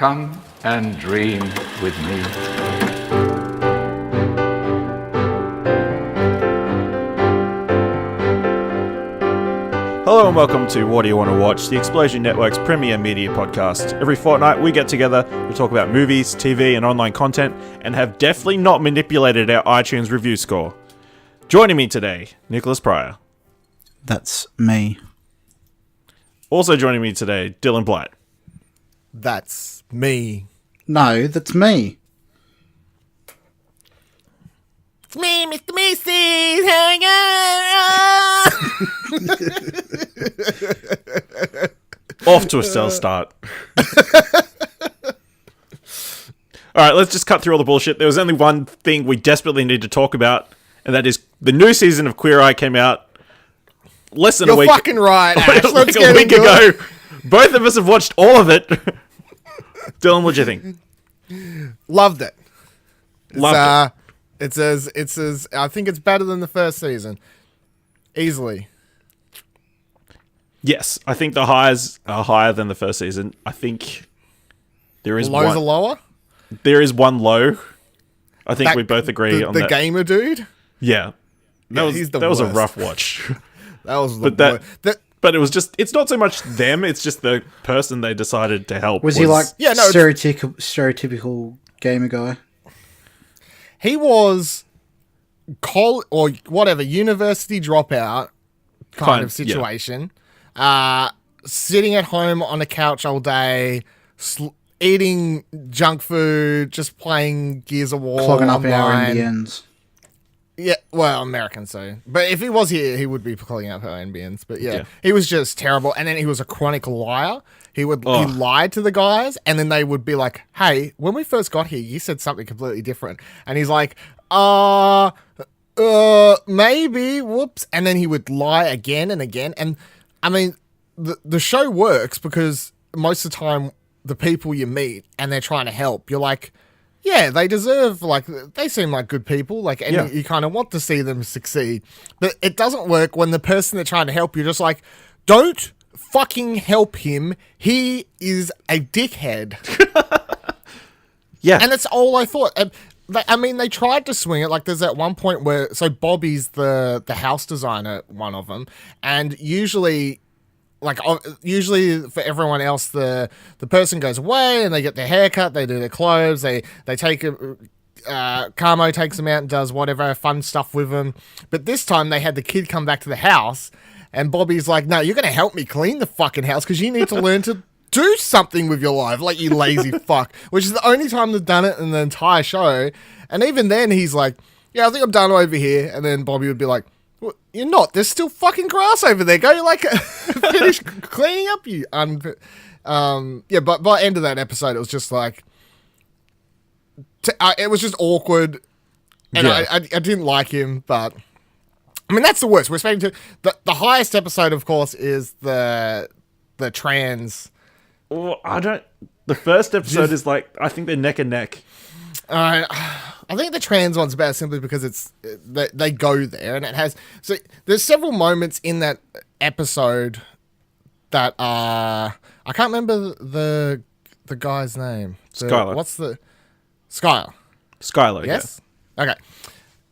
Come and dream with me. Hello and welcome to What Do You Want to Watch, the Explosion Network's premier media podcast. Every fortnight we get together, we talk about movies, TV and online content, and have definitely not manipulated our iTunes review score. Joining me today, Nicholas Pryor. That's me. Also joining me today, Dylan Blight. That's me. No, that's me. It's me, Mr. Macy's. Hang on. Off to a stellar start. Alright, let's just cut through all the bullshit. There was only one thing we desperately need to talk about, and that is the new season of Queer Eye came out less than a week. You're fucking right, Ash. like Let's a get week into ago. it. Both of us have watched all of it. Dylan, what'd you think? Loved it. Loved It's as I think it's better than the first season. Easily. Yes, I think the highs are higher than the first season. I think there is Lows one. are lower. There is one low. I think we both agree on the that. gamer dude. Yeah, He's the that was a worst. rough watch. That was the But worst. But it was just, it's not so much them, it's just the person they decided to help. Was he like stereotypical gamer guy? He was or whatever, university dropout kind of situation. Sitting at home on a couch all day, eating junk food, just playing Gears of War, Clogging up our online. NBNs. Yeah, well, American, so. But if he was here, he would be clogging up our NBNs. But yeah, Yeah. he was just terrible. And then he was a chronic liar. He lied to the guys, and then they would be like, hey, when we first got here, you said something completely different. And he's like, maybe, whoops. And then he would lie again and again. And I mean, the show works because most of the time, the people you meet and they're trying to help, you're like, yeah, they deserve, like, they seem like good people, like, and you kind of want to see them succeed. But it doesn't work when the person they're trying to help, you're just like, don't fucking help him. He is a dickhead. Yeah. And that's all I thought. And I mean, they tried to swing it. Like, there's that one point where, so Bobby's the house designer, one of them, and usually for everyone else, the person goes away and they get their haircut, they do their clothes, they take Carmo takes them out and does whatever fun stuff with them. But this time they had the kid come back to the house, and Bobby's like, no, you're going to help me clean the fucking house because you need to learn to do something with your life, like, you lazy fuck. Which is the only time they've done it in the entire show. And even then he's like, yeah, I think I'm done over here. And then Bobby would be like, well, you're not. There's still fucking grass over there. Go, like, finish cleaning up, you yeah, but by the end of that episode, it was just like, it was just awkward, and Yeah. I didn't like him. But I mean, that's the worst. We're expecting to the highest episode, of course, is the trans. Well, the first episode is like, I think they're neck and neck. I think the trans one's better simply because they go there, and it has. So there's several moments in that episode that I can't remember the guy's name. Skylar. What's the Skylar? Skylar, Yes. Okay.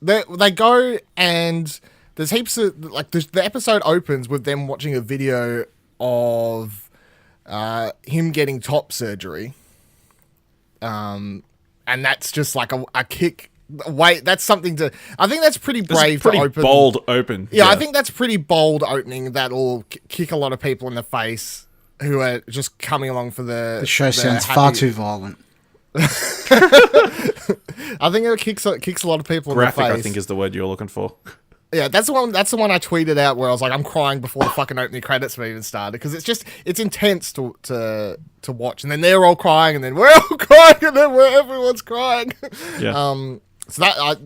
They go, and there's heaps of, like, the episode opens with them watching a video of him getting top surgery. And that's just like a kick. Wait, that's something to. I think that's pretty brave. Pretty to open. bold open. Yeah, I think that's pretty bold opening. That'll kick a lot of people in the face who are just coming along for The show sounds far too violent. I think it kicks a lot of people Graphic, in the face. I think, is the word you're looking for. Yeah, that's the one. That's the one I tweeted out where I was like, I'm crying before the fucking opening credits have even started, because it's intense to watch, and then they're all crying, and then we're all crying, and then everyone's crying. Yeah. So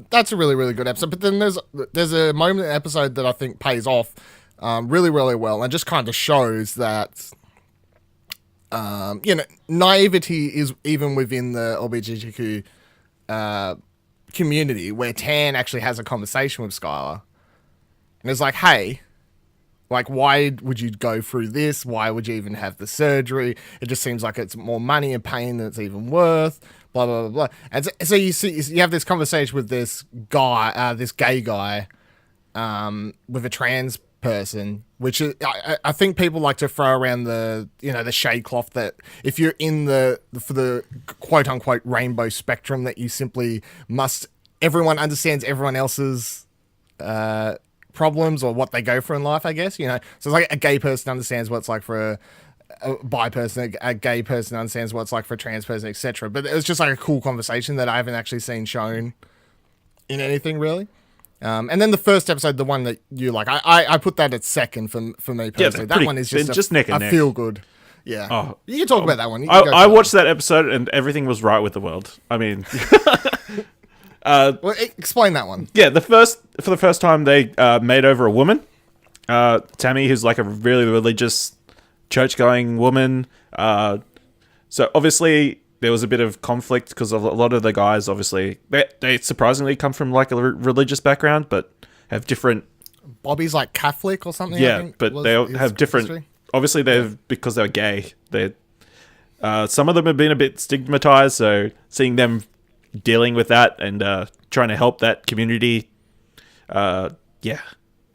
that's a really, really good episode. But then there's a moment in the episode that I think pays off really, really well, and just kind of shows that naivety is even within the LGBTQ community, where Tan actually has a conversation with Skylar. And it's like, hey, Like, why would you go through this? Why would you even have the surgery? It just seems like it's more money and pain than it's even worth. Blah blah blah blah. And so you have this conversation with this guy, this gay guy, with a trans person, which is, I think people like to throw around the shade cloth that if you're in for the quote unquote rainbow spectrum, that you simply must, everyone understands everyone else's problems or what they go through in life, I guess, so it's like a gay person understands what it's like for a bi person, a gay person understands what it's like for a trans person, etc. But it was just like a cool conversation that I haven't actually seen shown in anything really. And then the first episode, the one that you like, I put that at second for me personally. That one is just neck and a neck. feel good. Yeah. Oh, you can talk about that one. I watched that episode and everything was right with the world. I mean, well, explain that one. yeah, for the first time they made over a woman, Tammy, who's like a really religious, church-going woman. So obviously there was a bit of conflict because a lot of the guys, obviously, they surprisingly come from like a religious background, but have different. Bobby's like Catholic or something. Yeah, I think, but they all have different. History. Obviously, because they're gay. Some of them have been a bit stigmatized. So seeing them dealing with that and trying to help that community, yeah.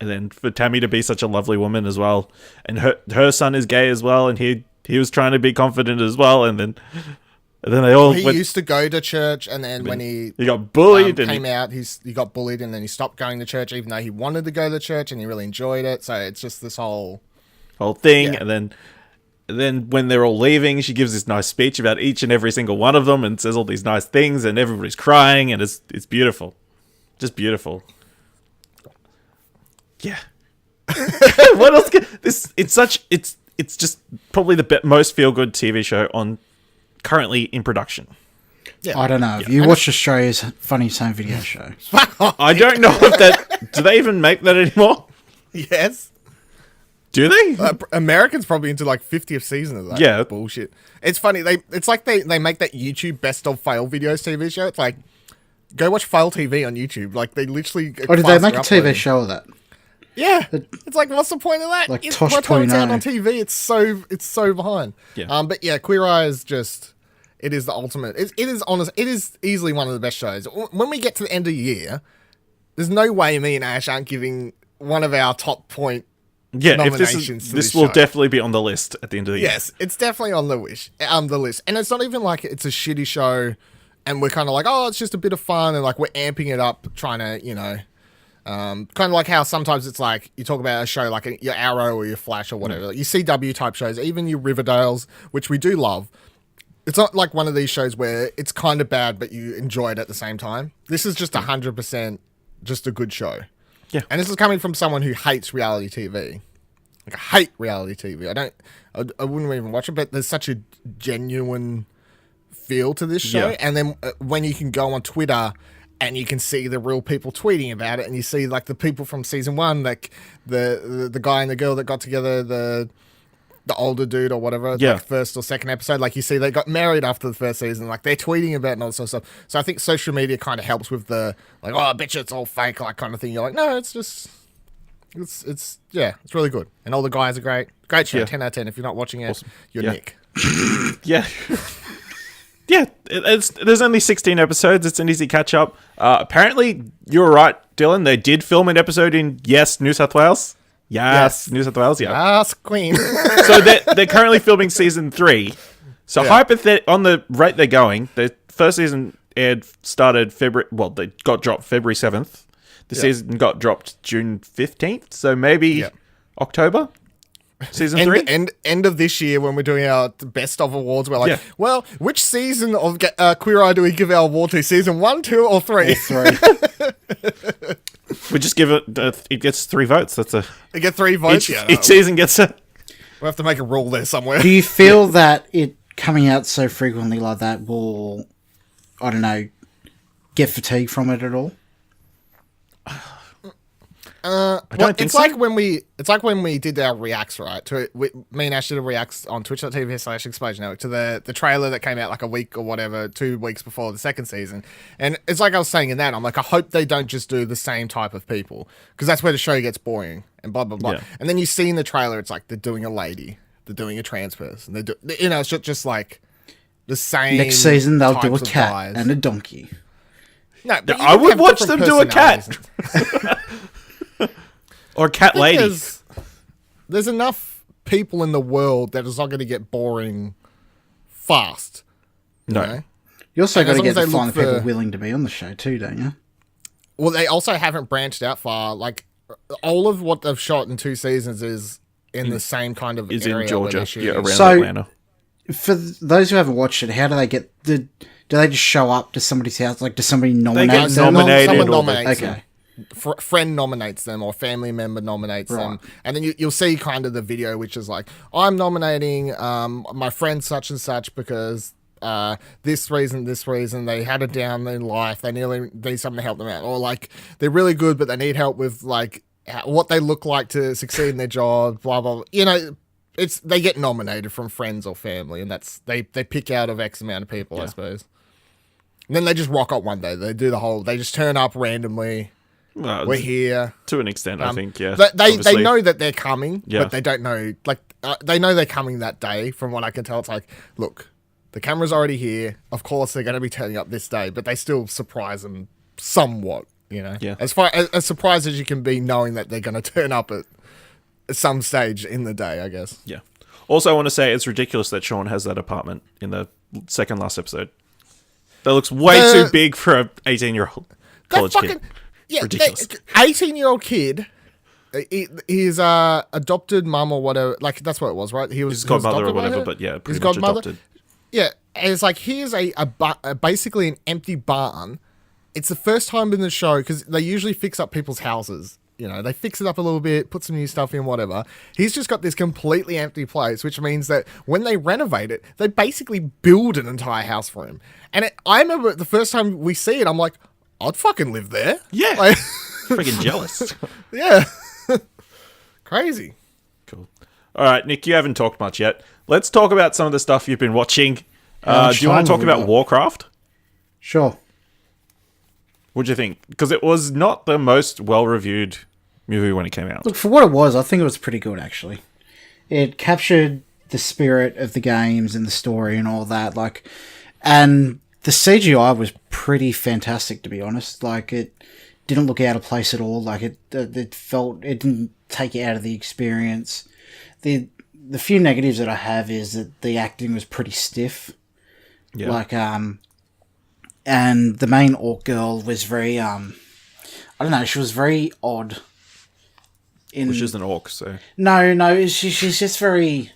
And then for Tammy to be such a lovely woman as well, and her son is gay as well, and he was trying to be confident as well, and then they all used to go to church, and then when he got bullied and came out, he got bullied, and then he stopped going to church, even though he wanted to go to church and he really enjoyed it. So it's just this whole thing, yeah. and then when they're all leaving, she gives this nice speech about each and every single one of them, and says all these nice things, and everybody's crying, and it's beautiful, just beautiful. Yeah. What else? It's just probably the most feel good TV show on currently in production. Yeah. I don't know. Have you watched Australia's Funniest Home Video Show? I don't know if that. Do they even make that anymore? Yes. Do they? Americans probably into like 50th season of that. Yeah. Bullshit. It's funny. It's like they make that YouTube best of fail videos TV show. It's like, go watch fail TV on YouTube. Like they literally. Or did they make a TV show of that? Yeah, it's like, what's the point of that? Like It's Tosh by the time it's out 0.0. on TV, it's so behind. Yeah. But yeah, Queer Eye is just, it is the ultimate. It is honest. It is easily one of the best shows. When we get to the end of the year, there's no way me and Ash aren't giving one of our top point nominations. If this will definitely be on the list at the end of the year. Yes, it's definitely on the list. And it's not even like it's a shitty show, and we're kind of like, oh, it's just a bit of fun, and like we're amping it up, trying to, kind of like how sometimes it's like you talk about a show like your Arrow or your Flash or whatever, like your CW type shows, even your Riverdales, which we do love. It's not like one of these shows where it's kind of bad, but you enjoy it at the same time. This is just 100% just a good show. Yeah. And this is coming from someone who hates reality TV. Like, I hate reality TV. I wouldn't even watch it, but there's such a genuine feel to this show. Yeah. And then when you can go on Twitter and you can see the real people tweeting about it, and you see like the people from season one, like the guy and the girl that got together, the older dude or whatever, yeah. like first or second episode, like you see they got married after the first season, like they're tweeting about it and all this sort of stuff. So I think social media kind of helps with the like, oh, I bet you it's all fake, like kind of thing. You're like, no, it's just it's really good, and all the guys are great show. Yeah. 10 out of 10. If you're not watching it, you're Yeah. Nick. Yeah. Yeah, there's only 16 episodes. It's an easy catch-up. Apparently, you were right, Dylan. They did film an episode in, New South Wales. Yes. New South Wales, yeah. Ask Queen. So they're currently filming season 3. So on the rate they're going, the first season started February... Well, they got dropped February 7th. The season got dropped June 15th. So maybe October? Season 3? End of this year when we're doing our best of awards, we're like, well, which season of Queer Eye do we give our award to? Season 1, 2, or 3? 3. We just give it... it gets 3 votes. They get 3 votes? Each season gets a... We'll have to make a rule there somewhere. Do you feel that it coming out so frequently like that will, I don't know, get fatigue from it at all? It's like when we did our reacts, right? Me and Ash did a reacts on twitch.tv/Explosion Network to the trailer that came out like a week or whatever, 2 weeks before the second season. And it's like I was saying in that, I'm like, I hope they don't just do the same type of people, because that's where the show gets boring and blah, blah, blah. Yeah. And then you see in the trailer, it's like they're doing a lady, they're doing a trans person. It's just like the same. Next season, they'll do a cat and a donkey. No, but I would watch them do a cat. Or a cat lady. There's enough people in the world that it's not going to get boring fast. No. Know? You also got to find people willing to be on the show too, don't you? Well, they also haven't branched out far. Like, all of what they've shot in 2 seasons is in the same kind of area. In Georgia, around Atlanta. For those who haven't watched it, how do they get do they just show up to somebody's house? Like, does somebody nominate them? Someone nominates them. Okay. Friend nominates them, or family member nominates them, and then you'll see kind of the video, which is like, I'm nominating my friend such and such because this reason they had it down in life, they need something to help them out, or like they're really good but they need help with like what they look like to succeed in their job, blah blah blah. You know, they get nominated from friends or family, and that's they pick out of X amount of people, I suppose. And then they just rock up one day. They just turn up randomly. We're here to an extent, I think. Yeah, they know that they're coming, but they don't know. Like they know they're coming that day. From what I can tell, it's like, look, the camera's already here. Of course, they're going to be turning up this day, but they still surprise them somewhat. You know, as surprised as you can be, knowing that they're going to turn up at some stage in the day, I guess. Yeah. Also, I want to say it's ridiculous that Sean has that apartment in the second last episode. That looks way too big for an 18-year-old college kid. Yeah, ridiculous. 18-year-old kid, his adopted mum or whatever, like that's what it was, right? His godmother or whatever, but yeah, pretty much adopted. Yeah, and it's like, here's basically an empty barn. It's the first time in the show, because they usually fix up people's houses. You know, they fix it up a little bit, put some new stuff in, whatever. He's just got this completely empty place, which means that when they renovate it, they basically build an entire house for him. And I remember the first time we see it, I'm like, I'd fucking live there. Yeah. Like, freaking jealous. Yeah. Crazy. Cool. All right, Nick, you haven't talked much yet. Let's talk about some of the stuff you've been watching. Do you want to talk about Warcraft? Sure. What'd you think? Because it was not the most well-reviewed movie when it came out. Look, for what it was, I think it was pretty good, actually. It captured the spirit of the games and the story and all that. Like, and the CGI was pretty fantastic, to be honest. Like, it didn't look out of place at all. Like, it didn't take you out of the experience. The few negatives that I have is that the acting was pretty stiff. Yeah. Like, and the main orc girl was very, I don't know, she was very odd. Well, she's an orc, so... No, she's just very...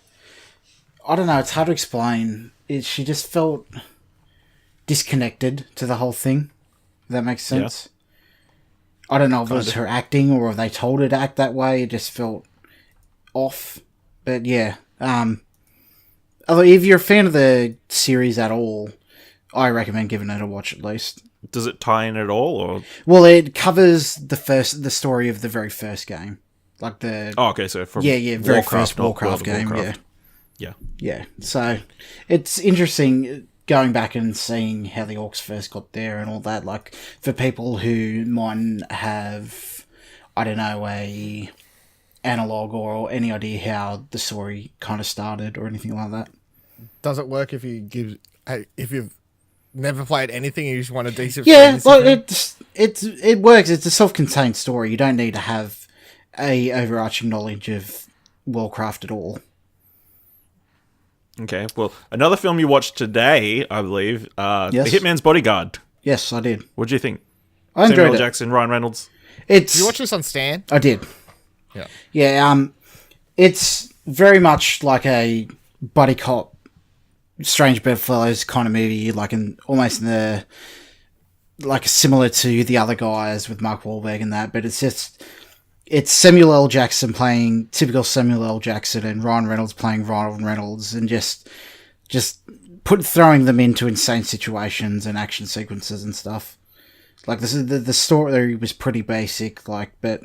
I don't know, it's hard to explain. She just felt disconnected to the whole thing. If that makes sense. Yeah. I don't know if it was her acting or if they told her to act that way. It just felt off. But yeah. Although if you're a fan of the series at all, I recommend giving it a watch at least. Does it tie in at all, or...? Well, it covers the story of the very first game. Like the... Oh, okay, so from very first Warcraft game, Yeah. So, it's interesting going back and seeing how the orcs first got there and all that. Like, for people who might have, I don't know, a analog or any idea how the story kind of started or anything like that. Does it work if you've never played anything and you just want a decent... Yeah, well, it works. It's a self-contained story. You don't need to have a overarching knowledge of Warcraft at all. Okay, well, another film you watched today, I believe, yes. The Hitman's Bodyguard. Yes, I did. What do you think? I enjoyed Samuel it. Jackson, Ryan Reynolds. Did you watch this on Stan? I did. Yeah. Yeah, it's very much like a buddy cop, Strange Bedfellows kind of movie, like similar to the other guys with Mark Wahlberg and that, but it's Samuel L. Jackson playing typical Samuel L. Jackson and Ryan Reynolds playing Ryan Reynolds, and just throwing them into insane situations and action sequences and stuff. Like, the story was pretty basic, like, but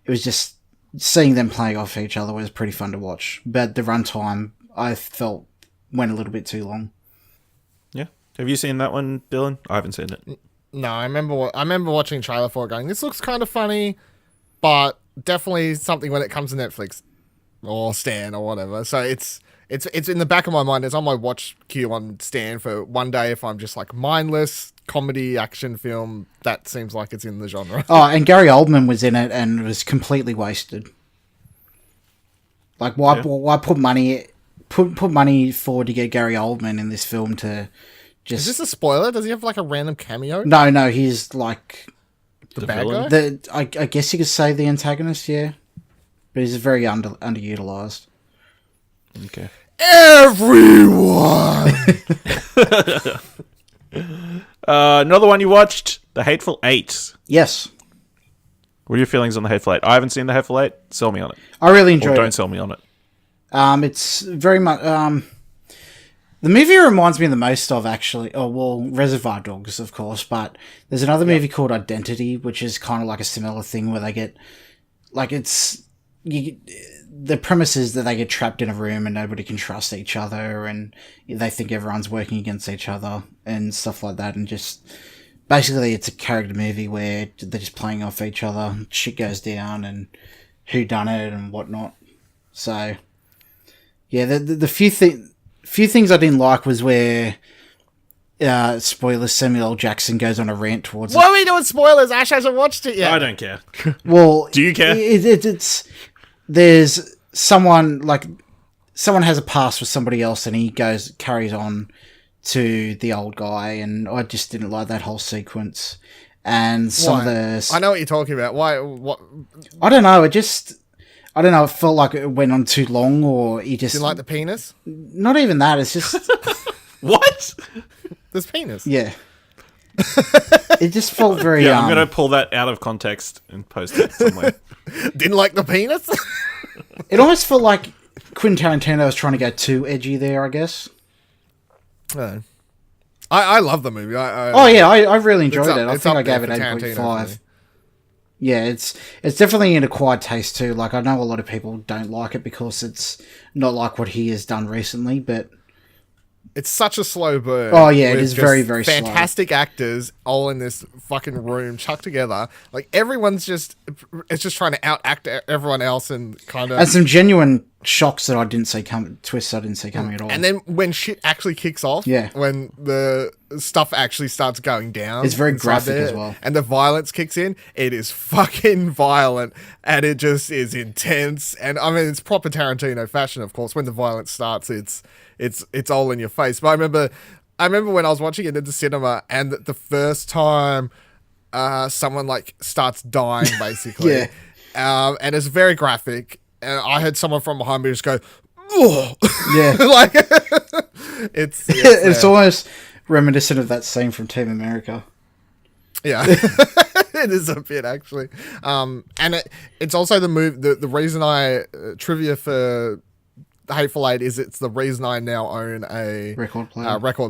it was just seeing them playing off each other was pretty fun to watch. But the runtime, I felt, went a little bit too long. Yeah. Have you seen that one, Dylan? I haven't seen it. No, I remember watching a trailer for it going, this looks kind of funny, but definitely something when it comes to Netflix or Stan or whatever. So it's in the back of my mind. It's on my watch queue on Stan for one day if I'm just like mindless comedy action film. That seems like it's in the genre. Oh, and Gary Oldman was in it and was completely wasted. Like, why put money forward to get Gary Oldman in this film to just... Is this a spoiler? Does he have like a random cameo? No, he's like... The bad guy? I guess you could say the antagonist, yeah. But he's very underutilized. Okay. Everyone! Another one you watched, The Hateful Eight. Yes. What are your feelings on The Hateful Eight? I haven't seen The Hateful Eight. Sell me on it. I really enjoyed it. Don't sell me on it. It's very much... the movie reminds me the most of, actually... Oh, well, Reservoir Dogs, of course, but there's another movie called Identity, which is kind of like a similar thing where they get... Like, the premise is that they get trapped in a room and nobody can trust each other, and they think everyone's working against each other and stuff like that, and just... Basically, it's a character movie where they're just playing off each other, shit goes down, and who done it and whatnot. So... Yeah, the few things I didn't like was where, spoilers, Samuel L. Jackson goes on a rant towards... Why are we doing spoilers? Ash hasn't watched it yet. I don't care. Well... Do you care? There's someone has a past with somebody else and he carries on to the old guy, and I just didn't like that whole sequence. And some of the... I know what you're talking about. Why? What? I don't know, I don't know, it felt like it went on too long, or he just... Didn't like the penis? Not even that, it's just... What? There's penis. Yeah. It just felt very... Yeah, I'm going to pull that out of context and post it somewhere. Didn't like the penis? It almost felt like Quentin Tarantino was trying to go too edgy there, I guess. I love the movie. I really enjoyed it. I think I gave it for 8.5. Yeah, it's definitely an acquired taste too. Like, I know a lot of people don't like it because it's not like what he has done recently, but... It's such a slow burn. Oh, yeah, it is very, very slow. Fantastic actors all in this fucking room chucked together. Like, everyone's just... It's just trying to out-act everyone else and kind of... And some genuine shocks that I didn't see coming, twists I didn't see coming at all. And then when shit actually kicks off, yeah, when the stuff actually starts going down, it's very graphic as well, and the violence kicks in, it is fucking violent, and it just is intense. And I mean, it's proper Tarantino fashion, of course. When the violence starts, it's all in your face. But I remember when I was watching it in the cinema, and the first time someone like starts dying, basically, yeah, and it's very graphic. And I heard someone from behind me just go, "Oh!" Yeah, like it's almost reminiscent of that scene from Team America. Yeah, it is a bit actually. And it's also the move. The reason I trivia for The Hateful Eight is it's the reason I now own a record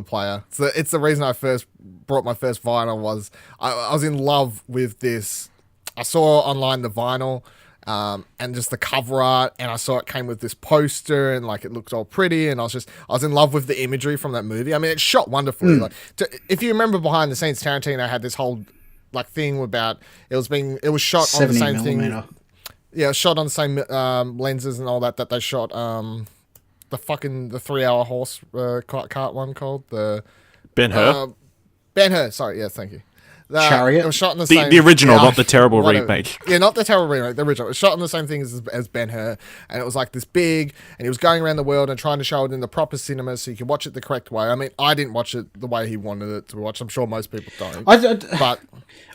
player. So it's the reason I first brought my first vinyl. Was I was in love with this. I saw online the vinyl. And just the cover art, and I saw it came with this poster, and like it looked all pretty, and I was in love with the imagery from that movie. I mean, it's shot wonderfully. Like, if you remember behind the scenes, Tarantino had this whole like thing about it was shot on the same thing. Yeah, shot on the same lenses and all that they shot. The 3-hour horse cart one called the Ben-Hur. Ben-Hur. Sorry, yes, thank you. Chariot? It was shot in the same... The original, not the terrible remake. Yeah, not the terrible remake, the original. It was shot in the same thing as Ben-Hur, and it was like this big, and he was going around the world and trying to show it in the proper cinema so you could watch it the correct way. I mean, I didn't watch it the way he wanted it to be watched. I'm sure most people don't. But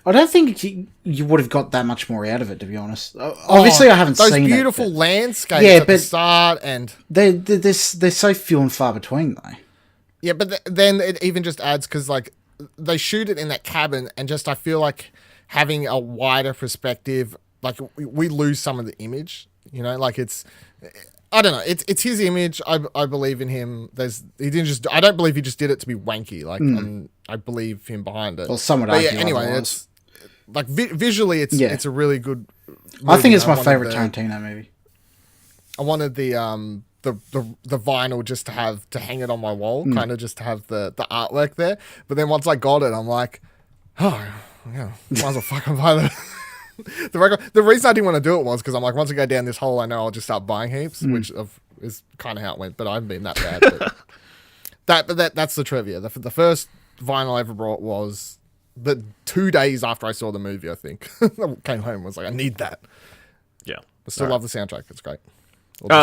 I don't think you would have got that much more out of it, to be honest. Obviously, I haven't seen it. Those beautiful landscapes at the start, and... They're so few and far between, though. Yeah, but then it even just adds, because, like, they shoot it in that cabin, and just I feel like having a wider perspective, like we lose some of the image, you know, like it's, I don't know, it's his image. I believe in him. I don't believe he just did it to be wanky. Like I believe him behind it. Well, some would but argue yeah, anyway, otherwise. like visually, it's a really good. Movie. I think it's my wanted favorite Tarantino movie. I wanted the vinyl just to hang it on my wall, kind of just to have the artwork there. But then once I got it, I'm like, oh yeah, might as well fucking buy the the record. The reason I didn't want to do it was because I'm like, once I go down this hole, I know I'll just start buying heaps, which is kind of how it went. But I haven't been that bad. But that's the trivia. The first vinyl I ever brought was the 2 days after I saw the movie. I think I came home and was like, I need that. Yeah. I still love the soundtrack. It's great.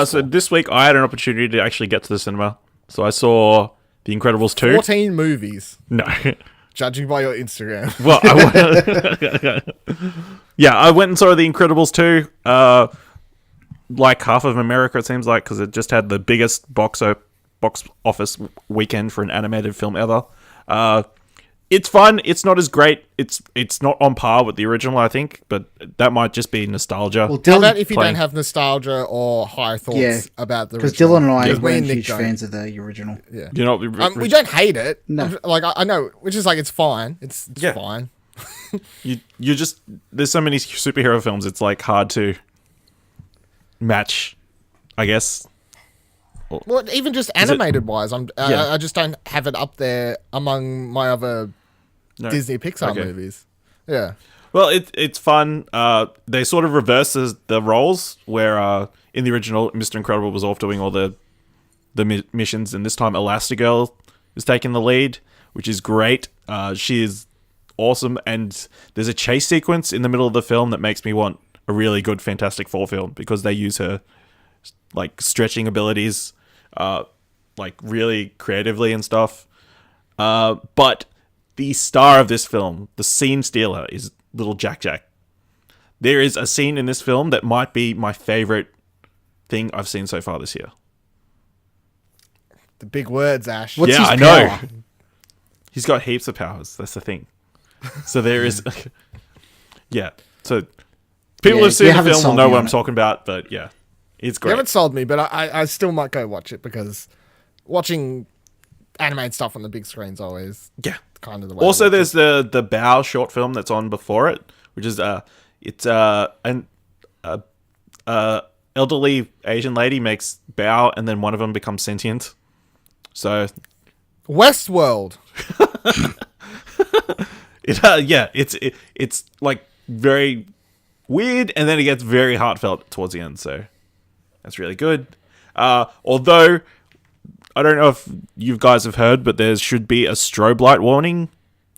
So this week I had an opportunity to actually get to the cinema. So I saw The Incredibles 2. 14 movies. No. Judging by your Instagram. Well, I went and saw The Incredibles 2. Like half of America, it seems like, because it just had the biggest box office weekend for an animated film ever. It's fun. It's not as great. It's not on par with the original, I think, but that might just be nostalgia. Well, How about if you don't have nostalgia or high thoughts about the original? Because Dylan and I Yeah. weren't Nick huge don't. fans of the original. Yeah. You know, We don't hate it. No. Like, I know, which is like, it's fine. It's Yeah. fine. you just there's so many superhero films. It's like hard to match, I guess. Well, even just animated wise, I just don't have it up there among my other Disney Pixar movies. Yeah. Well, it's fun. They sort of reverses the roles where in the original, Mr. Incredible was off doing all the missions, and this time Elastigirl is taking the lead, which is great. She is awesome, and there's a chase sequence in the middle of the film that makes me want a really good Fantastic Four film because they use her like stretching abilities like really creatively and stuff. But the star of this film, the scene stealer, is little Jack Jack. There is a scene in this film that might be my favorite thing I've seen so far this year. The big words, Ash. What's his I power? know. He's got heaps of powers. That's the thing. So there is... yeah. So people who've seen the film will know what I'm talking about, but yeah. It's You great. haven't sold me, but I still might go watch it because watching animated stuff on the big screen's always kind of the way. Also, there's the Bow short film that's on before it, which is it's an elderly Asian lady makes Bow, and then one of them becomes sentient. So Westworld. it's like very weird, and then it gets very heartfelt towards the end. So that's really good. Although I don't know if you guys have heard, but there should be a strobe light warning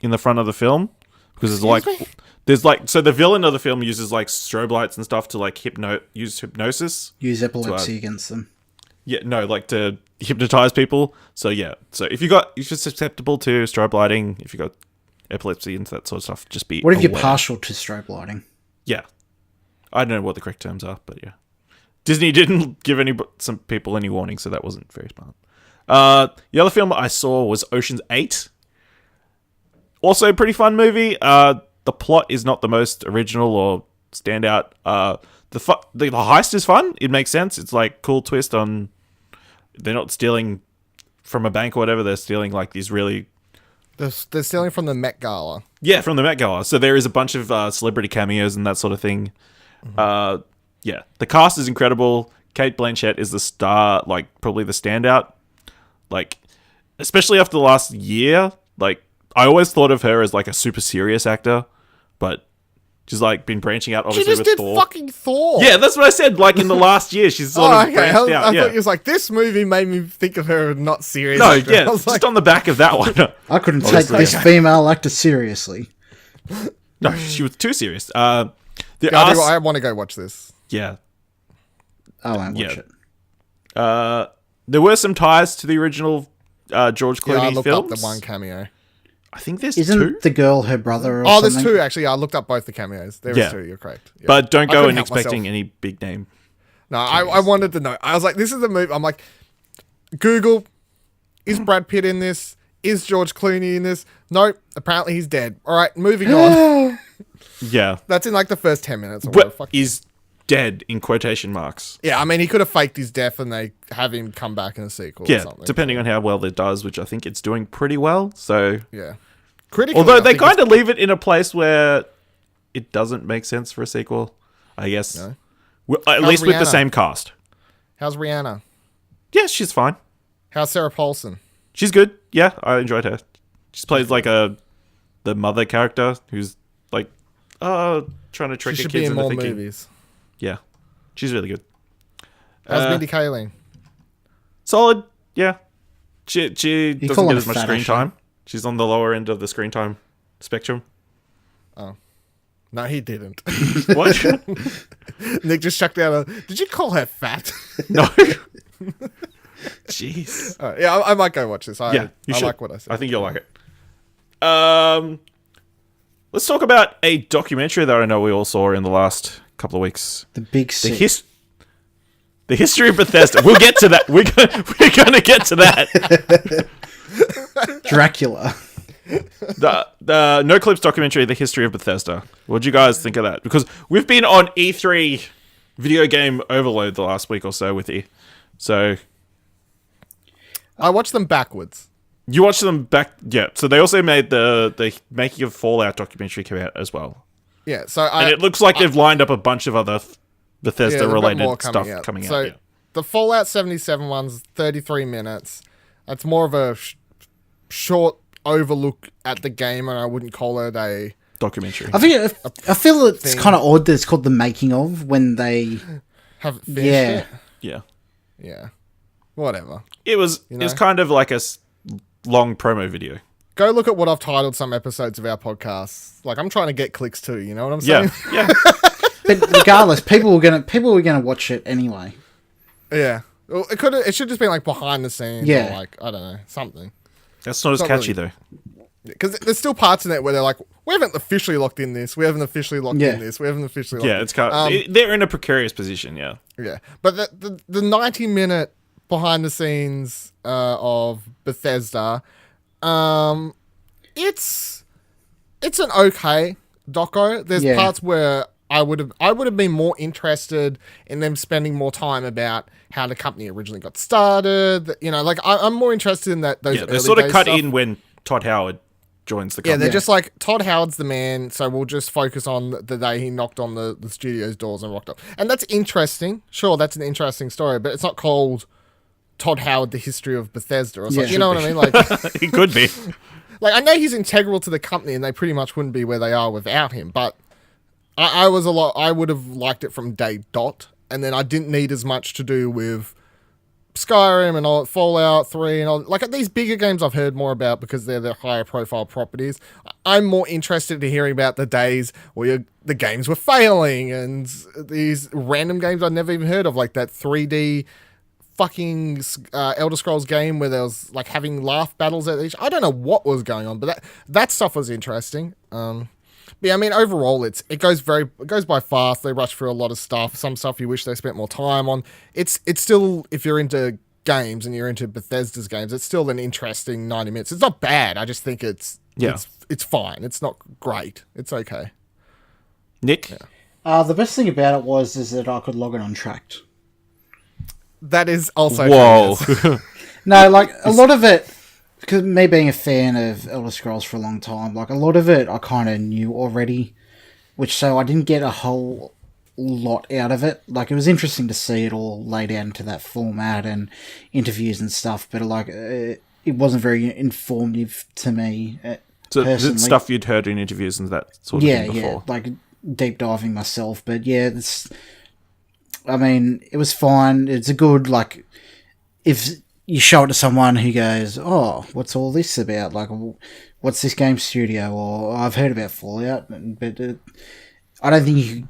in the front of the film because so the villain of the film uses like strobe lights and stuff to like use hypnosis. Use epilepsy against them. Yeah, no, like to hypnotize people. So yeah, so if you're susceptible to strobe lighting, if you got epilepsy and that sort of stuff, just be What if you're aware. partial to strobe lighting? Yeah, I don't know what the correct terms are, but yeah, Disney didn't give some people any warning, so that wasn't very smart. The other film I saw was Ocean's 8. Also a pretty fun movie. The plot is not the most original or standout. The heist is fun. It makes sense. It's like cool twist on they're not stealing from a bank or whatever. They're stealing like these really... They're stealing from the Met Gala. Yeah, from the Met Gala. So there is a bunch of celebrity cameos and that sort of thing. Mm-hmm. Yeah, the cast is incredible. Kate Blanchett is the star, like probably the standout. Like, especially after the last year, like I always thought of her as like a super serious actor, but she's like been branching out obviously She just with did Thor. fucking Thor. Yeah, that's what I said. Like in the last year, she's sort of branched out. I Yeah. thought it was like this movie made me think of her not serious. No, actor. yeah, I was just like, on the back of that one. I couldn't take this female actor seriously. No, she was too serious. I want to go watch this. Yeah. I won't watch it. There were some ties to the original George Clooney I looked films. up the one cameo. I think there's Isn't two. the girl her brother or Oh, something? there's two actually. I looked up both the cameos. There is two. You're correct. Yeah. But don't I go couldn't in help expecting myself. any big name. No, I wanted to know. I was like, this is the movie. I'm like, Google, is Brad Pitt in this? Is George Clooney in this? Nope. Apparently he's dead. All right, moving on. Yeah. That's in like the first 10 minutes. Or But whatever. is dead in quotation marks. Yeah, I mean, he could have faked his death and they have him come back in a sequel or Yeah, something. depending on how well it does, which I think it's doing pretty well. So, Yeah. Critically, although I they think kind of leave it in a place where it doesn't make sense for a sequel. I guess. No. Well, at How's least with the Rihanna? same cast. How's Rihanna? Yeah, she's fine. How's Sarah Paulson? She's good. Yeah, I enjoyed her. She plays like the mother character who's like trying to trick She her should be kids in into more thinking. movies. Yeah, she's really good. How's Mindy Kaling? Solid. Yeah, she doesn't call get her as much fat, screen Ashley. time. She's on the lower end of the screen time spectrum. No, he didn't. What? Nick just chucked out did you call her fat? No. Jeez. Yeah, I might go watch this. Yeah, you I should. like what I said. I think you'll like it. Let's talk about a documentary that I know we all saw in the last couple of weeks. The Big The Six. the history of Bethesda. We'll get to that. We're gonna get to that. Dracula. The Noclip's documentary, The History of Bethesda. What do you guys think of that? Because we've been on E3 video game overload the last week or so with you. So I watched them backwards. you watched them back, yeah. So they also made the Making of Fallout documentary come out as well, Yeah, so and it looks like they've lined up a bunch of other Bethesda they've got related more stuff out. coming So out. Yeah. the Fallout 77 one's 33 minutes. That's more of a short overlook at the game, and I wouldn't call it a Documentary. I feel it's thing. kind of odd that it's called the making of when they. have finished Yeah. it. Yeah, Yeah. Whatever. it was You it was know? kind of like a long promo video. Go look at what I've titled some episodes of our podcasts. Like, I'm trying to get clicks too, you know what I'm Yeah, saying? yeah. But regardless, people were gonna watch it anyway. Yeah. Well, it should just be like behind the scenes Yeah. or like, I don't know, something. That's not as Not catchy really. though. Because there's still parts in it where they're like, we haven't officially locked in this. We haven't officially locked Yeah. in this. We haven't officially locked Yeah, in it's kind of, they're in a precarious position. Yeah, Yeah, but the 90-minute behind the scenes of Bethesda, it's an okay doco. There's Yeah. parts where I would have been more interested in them spending more time about how the company originally got started. You know, like I'm more interested in that. Those yeah. They're early sort of days cut stuff. in when Todd Howard joins the Yeah, company. they're just like, Todd Howard's the man, so we'll just focus on the day he knocked on the studio's doors and rocked up. And that's interesting. Sure, that's an interesting story, but it's not called Todd Howard, the history of Bethesda or something. Yeah. You know what I mean? Like, It could be. like, I know he's integral to the company and they pretty much wouldn't be where they are without him, but I would have liked it from day dot, and then I didn't need as much to do with Skyrim and all Fallout 3 and all, like these bigger games I've heard more about because they're the higher profile properties. I'm more interested in hearing about the days where the games were failing and these random games I'd never even heard of, like that 3D fucking Elder Scrolls game where there was like having laugh battles at each. I don't know what was going on, but that stuff was interesting. But yeah, I mean, overall, it goes by fast. They rush through a lot of stuff. Some stuff you wish they spent more time on. It's still, if you're into games and you're into Bethesda's games, it's still an interesting 90 minutes. It's not bad. I just think it's fine. It's not great. It's okay. Nick? The best thing about it is that I could log it on Trakt. That is also Whoa. yes. No, like a lot of it, because me being a fan of Elder Scrolls for a long time, like a lot of it I kind of knew already, so I didn't get a whole lot out of it. Like, it was interesting to see it all laid out into that format and interviews and stuff, but like it wasn't very informative to me. So personally. it's stuff you'd heard in interviews and that sort of thing before. like deep diving myself. But yeah, I mean, it was fine. It's a good, like, if you show it to someone who goes, oh, what's all this about? Like, what's this game studio? Or I've heard about Fallout, but I don't think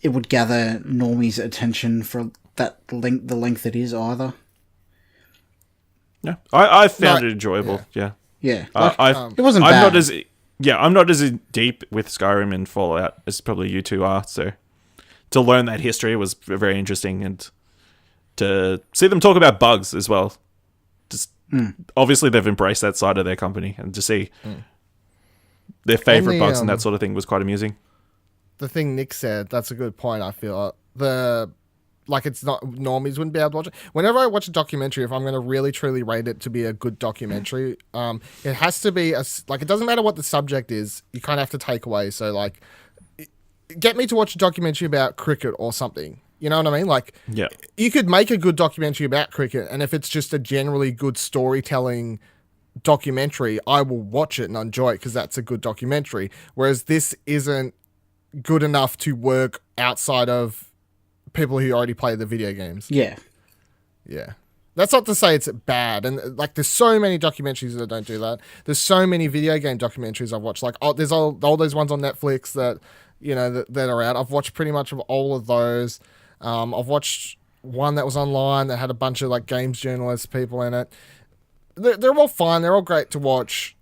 it would gather normies' attention for the length it is either. Yeah, I found it enjoyable. Yeah, Yeah, it wasn't I'm bad. not as I'm not as deep with Skyrim and Fallout as probably you two are. So to learn that history was very interesting, and to see them talk about bugs as well. Just obviously they've embraced that side of their company, and to see their favorite bugs and that sort of thing was quite amusing. The thing Nick said, that's a good point. I feel it's not, normies wouldn't be able to watch it. Whenever I watch a documentary, if I'm going to really truly rate it to be a good documentary, it has to be it doesn't matter what the subject is. You kind of have to take away. So like, get me to watch a documentary about cricket or something. You know what I mean? Like, Yeah. you could make a good documentary about cricket, and if it's just a generally good storytelling documentary, I will watch it and enjoy it because that's a good documentary. Whereas this isn't good enough to work outside of people who already play the video games. Yeah. Yeah. That's not to say it's bad. And like, there's so many documentaries that don't do that. There's so many video game documentaries I've watched. Like, there's all those ones on Netflix that, that are out. I've watched pretty much of all of those. I've watched one that was online that had a bunch of like games journalists, people in it. They're all fine. They're all great to watch.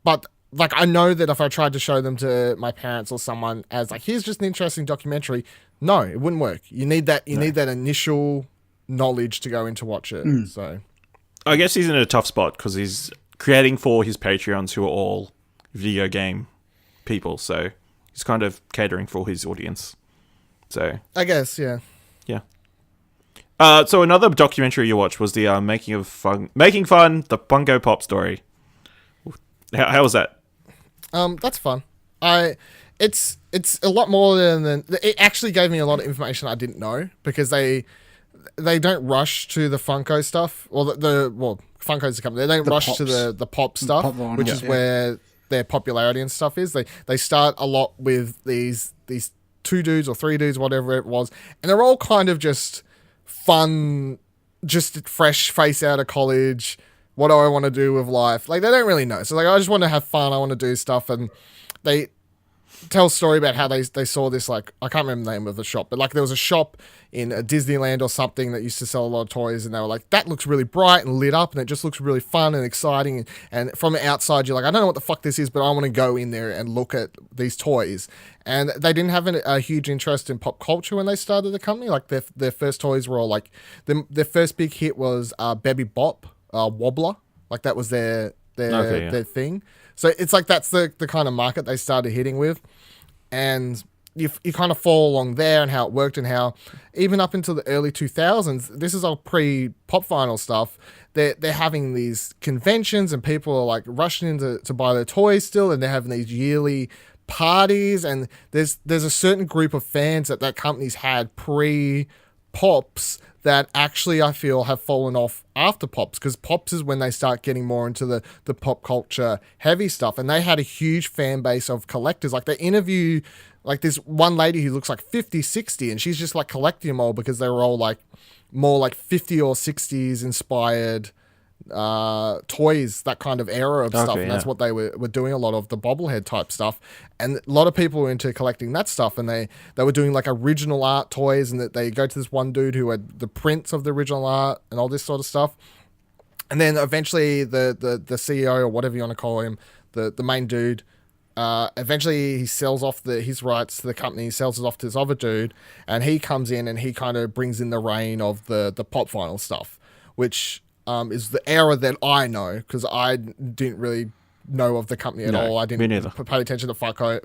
But like, I know that if I tried to show them to my parents or someone as like, here's just an interesting documentary, no, it wouldn't work. You need that initial knowledge to go in to watch it. So I guess he's in a tough spot because he's creating for his Patreons who are all video game people. So he's kind of catering for his audience. So I guess, yeah. Yeah. So another documentary you watched was the Making Fun, the Funko Pop story. How was that? That's fun. It's a lot more than it actually gave me a lot of information I didn't know because they don't rush to the Funko stuff. Well, Funko's a company. They don't rush pops. to the pop stuff, Pop line, which is where their popularity and stuff is. They start a lot with these 2 dudes or 3 dudes, whatever it was, and they're all kind of just fun, just fresh face out of college. What do I want to do with life? Like, they don't really know. So like, I just want to have fun. I want to do stuff, and they tell a story about how they saw this, like, I can't remember the name of the shop, but like there was a shop in a Disneyland or something that used to sell a lot of toys, and they were like, that looks really bright and lit up and it just looks really fun and exciting, and from the outside you're like, I don't know what the fuck this is, but I want to go in there and look at these toys. And they didn't have a huge interest in pop culture when they started the company. Like their first toys were all like, their first big hit was Baby Bop Wobbler, like that was their thing. So it's like that's the kind of market they started hitting with. And you kind of fall along there and how it worked, and how even up until the early 2000s, this is all pre-Pop Vinyl stuff, they're having these conventions and people are like rushing in to buy their toys still, and they're having these yearly parties, and there's a certain group of fans that companies had pre-Pops that actually I feel have fallen off after Pops, because Pops is when they start getting more into the pop culture heavy stuff, and they had a huge fan base of collectors. Like they interview like this one lady who looks like 50, 60, and she's just like collecting them all because they were all like more like 50 or 60s inspired toys, that kind of era of stuff, and that's what they were doing, a lot of the bobblehead type stuff, and a lot of people were into collecting that stuff, and they were doing like original art toys, and that they go to this one dude who had the prints of the original art and all this sort of stuff. And then eventually the CEO, or whatever you want to call him, the main dude, eventually he sells off his rights to the company, sells it off to this other dude, and he comes in and he kind of brings in the reign of the Pop Vinyl stuff, which is the era that I know, because I didn't really know of the company at all. I didn't pay attention to Funko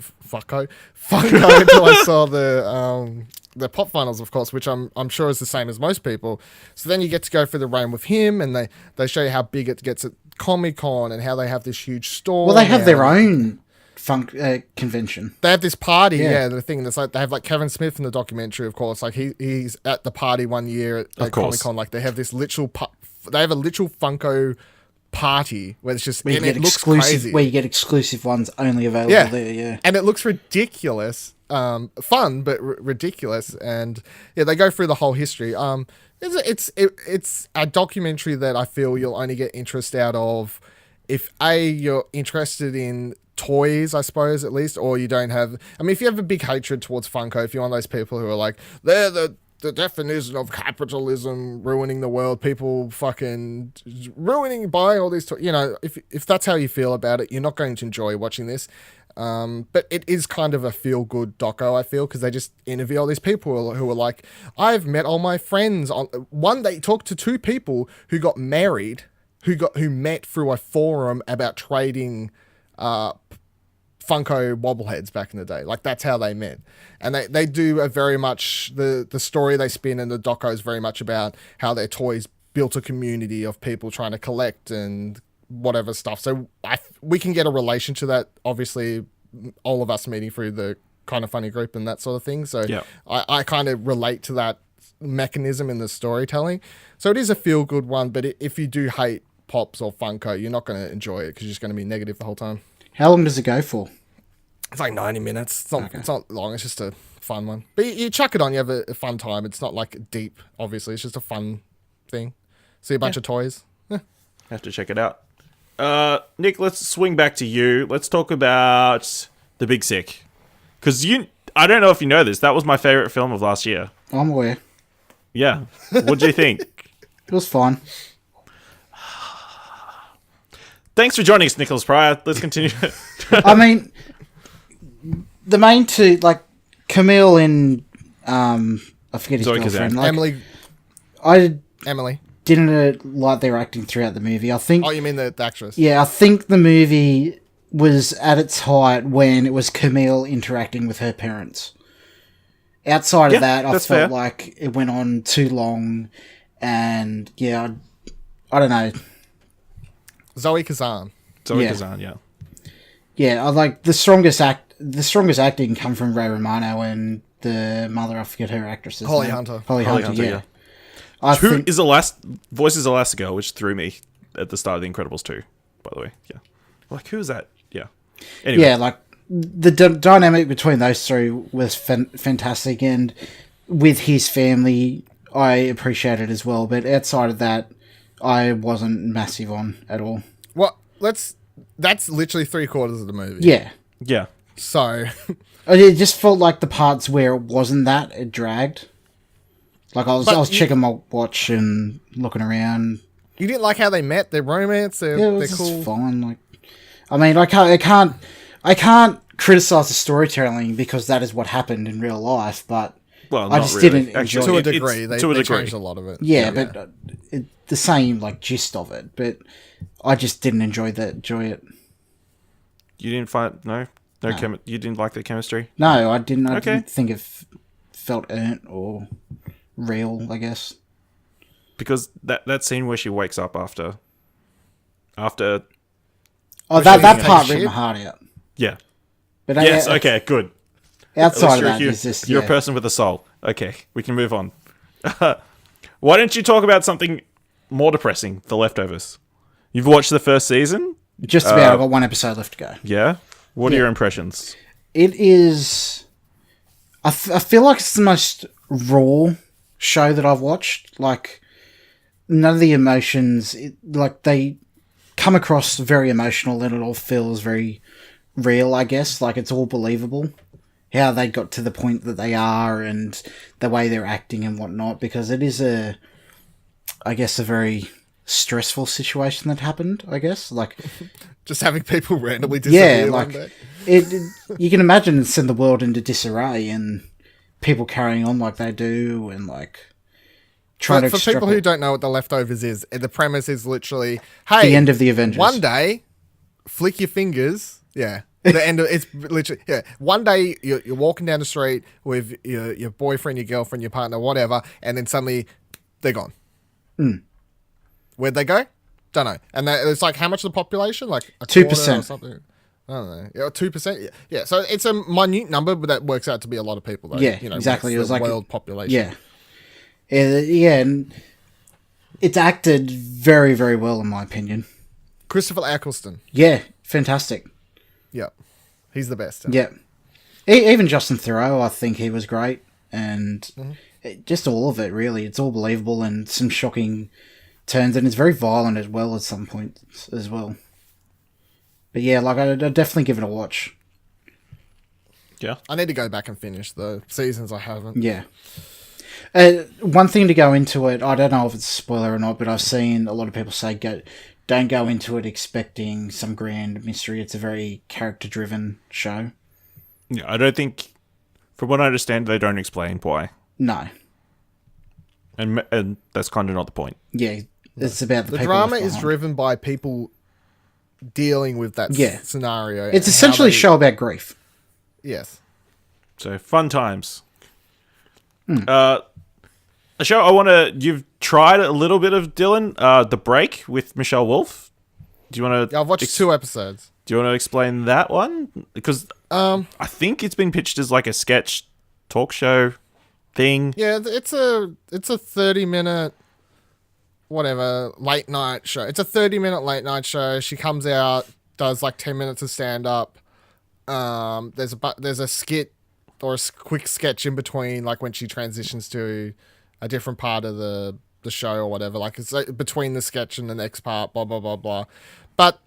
until I saw the Pop Vinyls, of course, which I'm sure is the same as most people. So then you get to go through the reign with him, and they show you how big it gets at Comic-Con and how they have this huge store. Well, they have their own convention. They have this party, the thing that's like, they have like Kevin Smith in the documentary, of course. Like he's at the party one year at Comic-Con. Like they have this they have a literal Funko party where it's just, and it looks crazy. Where you get exclusive ones only available there, yeah. And it looks ridiculous. Fun, but ridiculous. And yeah, they go through the whole history. It's a documentary that I feel you'll only get interest out of if you're interested in toys, I suppose, at least, or you don't have, I mean, if you have a big hatred towards Funko, if you're one of those people who are like, they're the definition of capitalism, ruining the world, people fucking buying all these toys, if that's how you feel about it, you're not going to enjoy watching this. But it is kind of a feel-good doco, I feel, because they just interview all these people who are like, I've met all my friends on one. They talked to 2 people who got married, who met through a forum about trading Funko bobbleheads back in the day. Like, that's how they met. And they do a very much, the story they spin in the doco is very much about how their toys built a community of people trying to collect and whatever stuff. So we can get a relation to that, obviously, all of us meeting through the kind of funny group and that sort of thing. So Yeah. I kind of relate to that mechanism in the storytelling. So it is a feel good one, but if you do hate Pops or Funko, you're not going to enjoy it because you're just going to be negative the whole time. How long does it go for? It's like 90 minutes. It's not long. It's just a fun one. But you chuck it on, you have a fun time. It's not like deep, obviously. It's just a fun thing. See a bunch of toys. Have to check it out. Nick, let's swing back to you. Let's talk about The Big Sick. Because I don't know if you know this, that was my favourite film of last year. I'm aware. Yeah. What do you think? It was fine. Thanks for joining us, Nicholas Pryor. Let's continue. I mean, the main two, like Camille and I forget his Zoe girlfriend. Kazan. Like, Emily. didn't like their acting throughout the movie. I think. Oh, you mean the actress? Yeah, I think the movie was at its height when it was Camille interacting with her parents. Outside of that, I felt fair. like it went on too long, and yeah, I don't know. Zoe Kazan. Zoe Yeah. Kazan, yeah. Yeah, I like the strongest acting come from Ray Romano and the mother. I forget her actress's Holly name. Hunter. Holly Hunter. Yeah. Who is voices Elastigirl, which threw me at the start of The Incredibles 2, by the way. Yeah. Like, who is that? Yeah. Anyway. Yeah, like the dynamic between those two was fantastic, and with his family, I appreciate it as well. But outside of that, I wasn't massive on at all. Well, that's literally 3/4 of the movie. Yeah, Yeah. So, it just felt like the parts where it wasn't that it dragged. Like I was checking my watch and looking around. you didn't like how they met, their romance, Yeah, it they're was cool. just fine. Like, I mean, I can't criticize the storytelling because that is what happened in real life. But Well, I not just really. didn't Actually, enjoy To a it. degree, It's- they changed a lot of it. Yeah, but the same like gist of it. But I just didn't enjoy it. You didn't find you didn't like the chemistry? No, I didn't. I Okay. didn't think it felt earned or real. I guess. Because that scene where she wakes up after Oh, she that take part a ripped my shit? heart out. yeah. But Yes, okay, good. At least Outside of you're, that, you're, it's just you're a person with a soul. Okay, we can move on. Why don't you talk about something more depressing, The Leftovers? You've watched the first season? just about. I've got one episode left to go. Yeah? What are your impressions? It is. I feel like it's the most raw show that I've watched. Like, none of the emotions, like, they come across very emotional and it all feels very real, I guess. Like, it's all believable. How they got to the point that they are and the way they're acting and whatnot. Because it is I guess, a very stressful situation that happened, I guess. Like, Just having people randomly disappear yeah, one like day. you can imagine it send the world into disarray and people carrying on like they do and like trying to For people who extrapolate don't know what The Leftovers is, the premise is literally, hey, the end of the Avengers. one day, flick your fingers. Yeah. The end of it's literally, yeah. One day you're walking down the street with your boyfriend, your girlfriend, your partner, whatever, and then suddenly they're gone. Where'd they go? Don't know. And it's like, how much of the population? Like 2% or something. I don't know. Yeah, 2%. Yeah. So it's a minute number, but that works out to be a lot of people, though. Yeah, You know, exactly. It It was like world population. Yeah. Yeah, and it's acted very, very well in my opinion. Christopher Eccleston. Yeah, fantastic. Yeah. He's the best. Yeah. Even Justin Theroux, I think he was great. And just all of it, really. It's all believable and some shocking turns. And it's very violent as well at some points as well. But yeah, like, I'd definitely give it a watch. Yeah. I need to go back and finish the seasons I haven't. Yeah. One thing to go into it, I don't know if it's a spoiler or not, but I've seen a lot of people say don't go into it expecting some grand mystery. It's a very character-driven show. Yeah, I don't think, from what I understand, they don't explain why. No. And that's kind of not the point. Yeah, it's about the The people drama left is behind. driven by people dealing with that scenario. It's and essentially a how they- show about grief. Yes. So, fun times. A show you've tried a little bit of, Dylan, The Break with Michelle Wolf. Do you want to... Yeah, I've watched 2 episodes. Do you want to explain that one? Because I think it's been pitched as like a sketch talk show thing. Yeah, it's a 30-minute whatever late night show. It's a 30-minute late night show. She comes out, does like 10 minutes of stand up. There's a skit or a quick sketch in between, like when she transitions to a different part of the show or whatever. Like it's like between the sketch and the next part, blah blah blah blah. But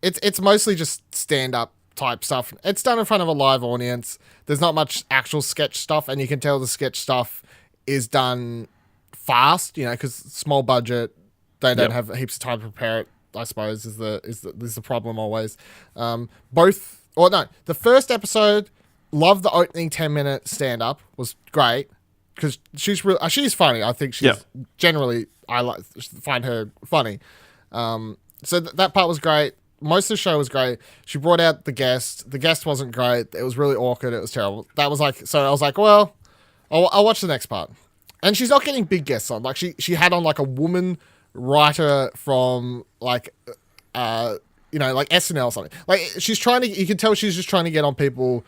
it's mostly just stand up type stuff. It's done in front of a live audience. There's not much actual sketch stuff, and you can tell the sketch stuff is done fast, you know, because small budget, they don't have heaps of time to prepare it, I suppose, is the problem always. The first episode, love the opening 10-minute stand up, was great because she's funny. I think she's generally, find her funny. So that part was great. Most of the show was great. She brought out the guest. The guest wasn't great. It was really awkward. It was terrible. That was like, so I was like, well, I'll watch the next part. And she's not getting big guests on. Like she had on like a woman writer from like, like SNL or something. Like she's trying to, you can tell she's just trying to get on people.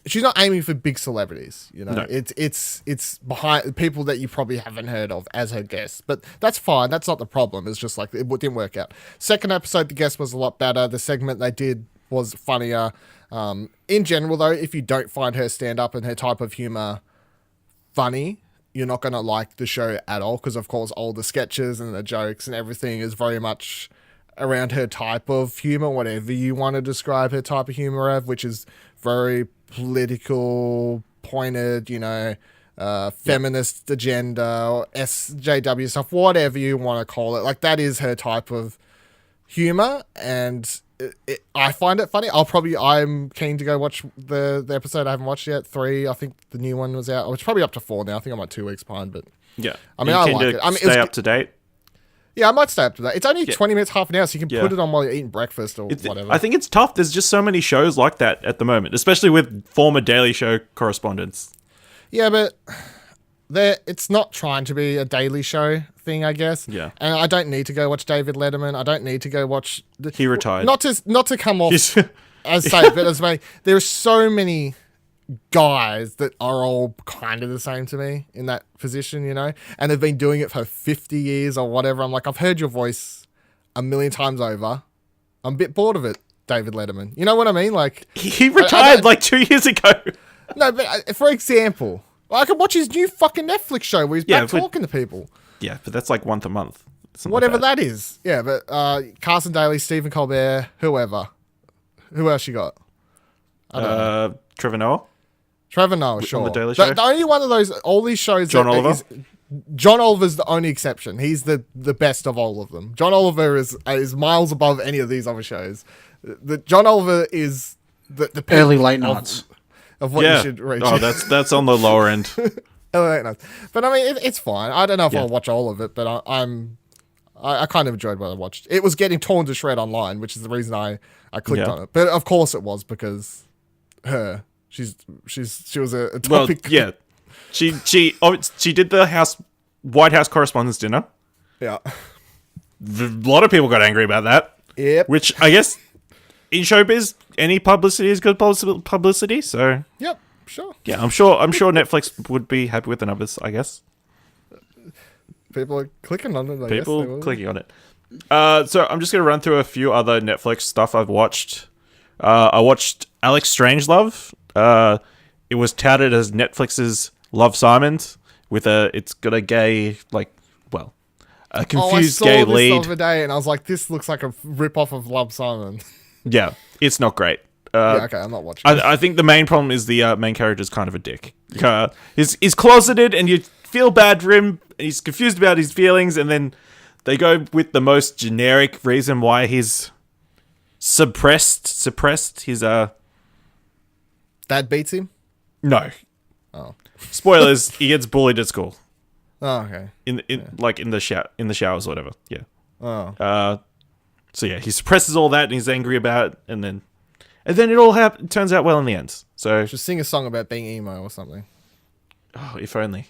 She's not aiming for big celebrities, you know. No. It's behind people that you probably haven't heard of as her guests, but that's fine. That's not the problem. It's just like it didn't work out. Second episode, the guest was a lot better. The segment they did was funnier. In general, though, if you don't find her stand up and her type of humor funny, you're not gonna like the show at all because, of course, all the sketches and the jokes and everything is very much around her type of humor, whatever you want to describe her type of humor of, which is very political, pointed, feminist agenda, or SJW stuff, whatever you want to call it. Like, that is her type of humor, and I find it funny. I'm keen to go watch the episode I haven't watched yet. 3, I think the new one was out. It's probably up to 4 now. I think I'm like 2 weeks behind, but yeah. I mean, I like it. I mean, stay up to date. Yeah, I might stay up to that. It's only 20 minutes, half an hour, so you can put it on while you're eating breakfast or whatever. I think it's tough. There's just so many shows like that at the moment, especially with former Daily Show correspondents. Yeah, but it's not trying to be a Daily Show thing, I guess. Yeah. And I don't need to go watch David Letterman. I don't need to go watch... He retired. Not to come off as say, but as me, there are so many guys that are all kind of the same to me in that position, and they've been doing it for 50 years or whatever. I'm like, I've heard your voice a million times over. I'm a bit bored of it, David Letterman. You know what I mean? Like, he retired like 2 years ago. No, but for example, I could watch his new fucking Netflix show where he's back talking to people. Yeah, but that's like once a month. Whatever that is. Yeah, but Carson Daly, Stephen Colbert, whoever. Who else you got? I don't know. Trevor Noah, sure. On the Daily Show. The only one of those, all these shows... John Oliver? John Oliver's the only exception. He's the best of all of them. John Oliver is miles above any of these other shows. John Oliver is the early late nights of what you should reach. Oh, that's on the lower end. Early late nights. But I mean, it's fine. I don't know if I'll watch all of it, but I kind of enjoyed what I watched. It was getting torn to shred online, which is the reason I clicked on it. But of course it was because her. She was a topic. Well, yeah. She did the White House Correspondents' Dinner. Yeah. A lot of people got angry about that. Yep. Which I guess in showbiz, any publicity is good publicity. So. Yep. Sure. Yeah, I'm sure Netflix would be happy with the numbers. I guess. People are clicking on it. People clicking on it. So I'm just gonna run through a few other Netflix stuff I've watched. I watched Alex Strangelove. It was touted as Netflix's Love, Simon, it's got a gay, a confused gay lead. I saw this the other day and I was like, this looks like a rip-off of Love, Simon. Yeah, it's not great. Okay, I'm not watching I think the main problem is the main character is kind of a dick. He's closeted and you feel bad for him, and he's confused about his feelings, and then they go with the most generic reason why he's suppressed his Dad beats him? No. Oh. Spoilers, he gets bullied at school. Oh, okay. In the showers or whatever. Yeah. Oh. So yeah, he suppresses all that and he's angry about it, and then it all turns out well in the end. So just sing a song about being emo or something. Oh, if only.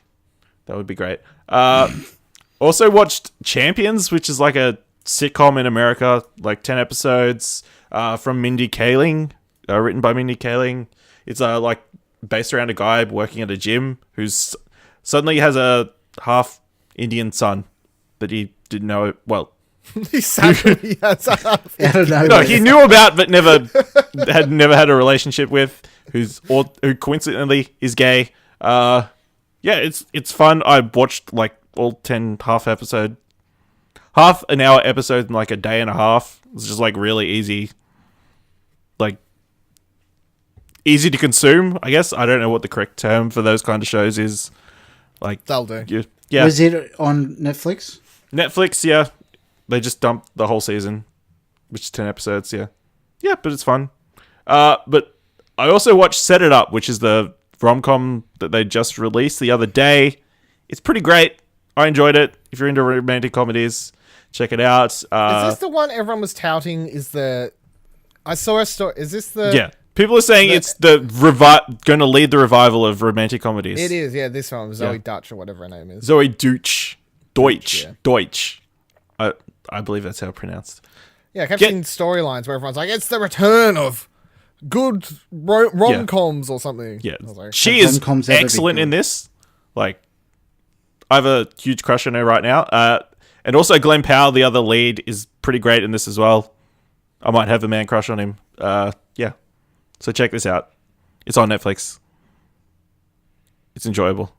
That would be great. Also watched Champions, which is like a sitcom in America, like 10 episodes, from Mindy Kaling, written by Mindy Kaling. It's like based around a guy working at a gym who's suddenly has a half Indian son, but he didn't know it. Well, He suddenly has a I don't know. no, he knew about, but never had a relationship with. Who coincidentally is gay. Yeah, it's fun. I watched like all 10 half an hour episodes in like a day and a half. It's just like really easy, like easy to consume. I guess I don't know what the correct term for those kind of shows is. Like They'll do. Yeah, Was it on Netflix? Netflix. Yeah, they just dumped the whole season, which is 10 episodes. Yeah, but it's fun. But I also watched Set It Up, which is the rom-com that they just released the other day. It's pretty great. I enjoyed it. If you're into romantic comedies, check it out. Is this the one everyone was touting? I saw a story. Is this the? Yeah. People are saying it's the going to lead the revival of romantic comedies. It is. Yeah, this one, Zoe Dutch or whatever her name is. Zoe Deutsch. Yeah. Deutsch. I believe that's how it's pronounced. Yeah, I kept seeing storylines where everyone's like, it's the return of good rom-coms or something. Yeah. I was like, She is rom-coms ever be excellent good? in this. Like, I have a huge crush on her right now. And also Glenn Powell, the other lead, is pretty great in this as well. I might have a man crush on him. Yeah. So check this out. It's on Netflix. It's enjoyable.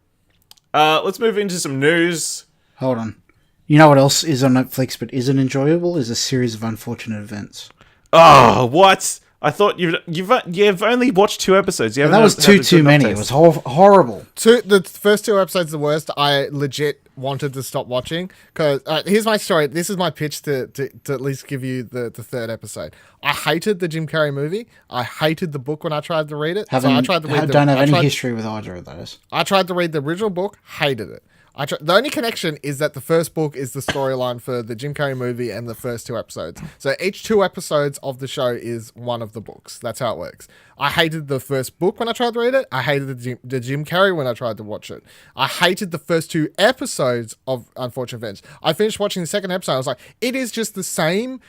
Let's move into some news. Hold on. You know what else is on Netflix but isn't enjoyable? Is a series of unfortunate events. Oh, what? I thought you've only watched 2 episodes. That was too many. It was horrible. The first 2 episodes are the worst. I legit wanted to stop watching because here's my story. This is my pitch to at least give you the 3rd episode. I hated the Jim Carrey movie. I hated the book when I tried to read it. Don't have any history with either of those. I tried to read the original book. Hated it. The only connection is that the first book is the storyline for the Jim Carrey movie and the first 2 episodes. So each 2 episodes of the show is one of the books. That's how it works. I hated the first book when I tried to read it. I hated the Jim Carrey when I tried to watch it. I hated the first 2 episodes of Unfortunate Events. I finished watching the 2nd episode. I was like, it is just the same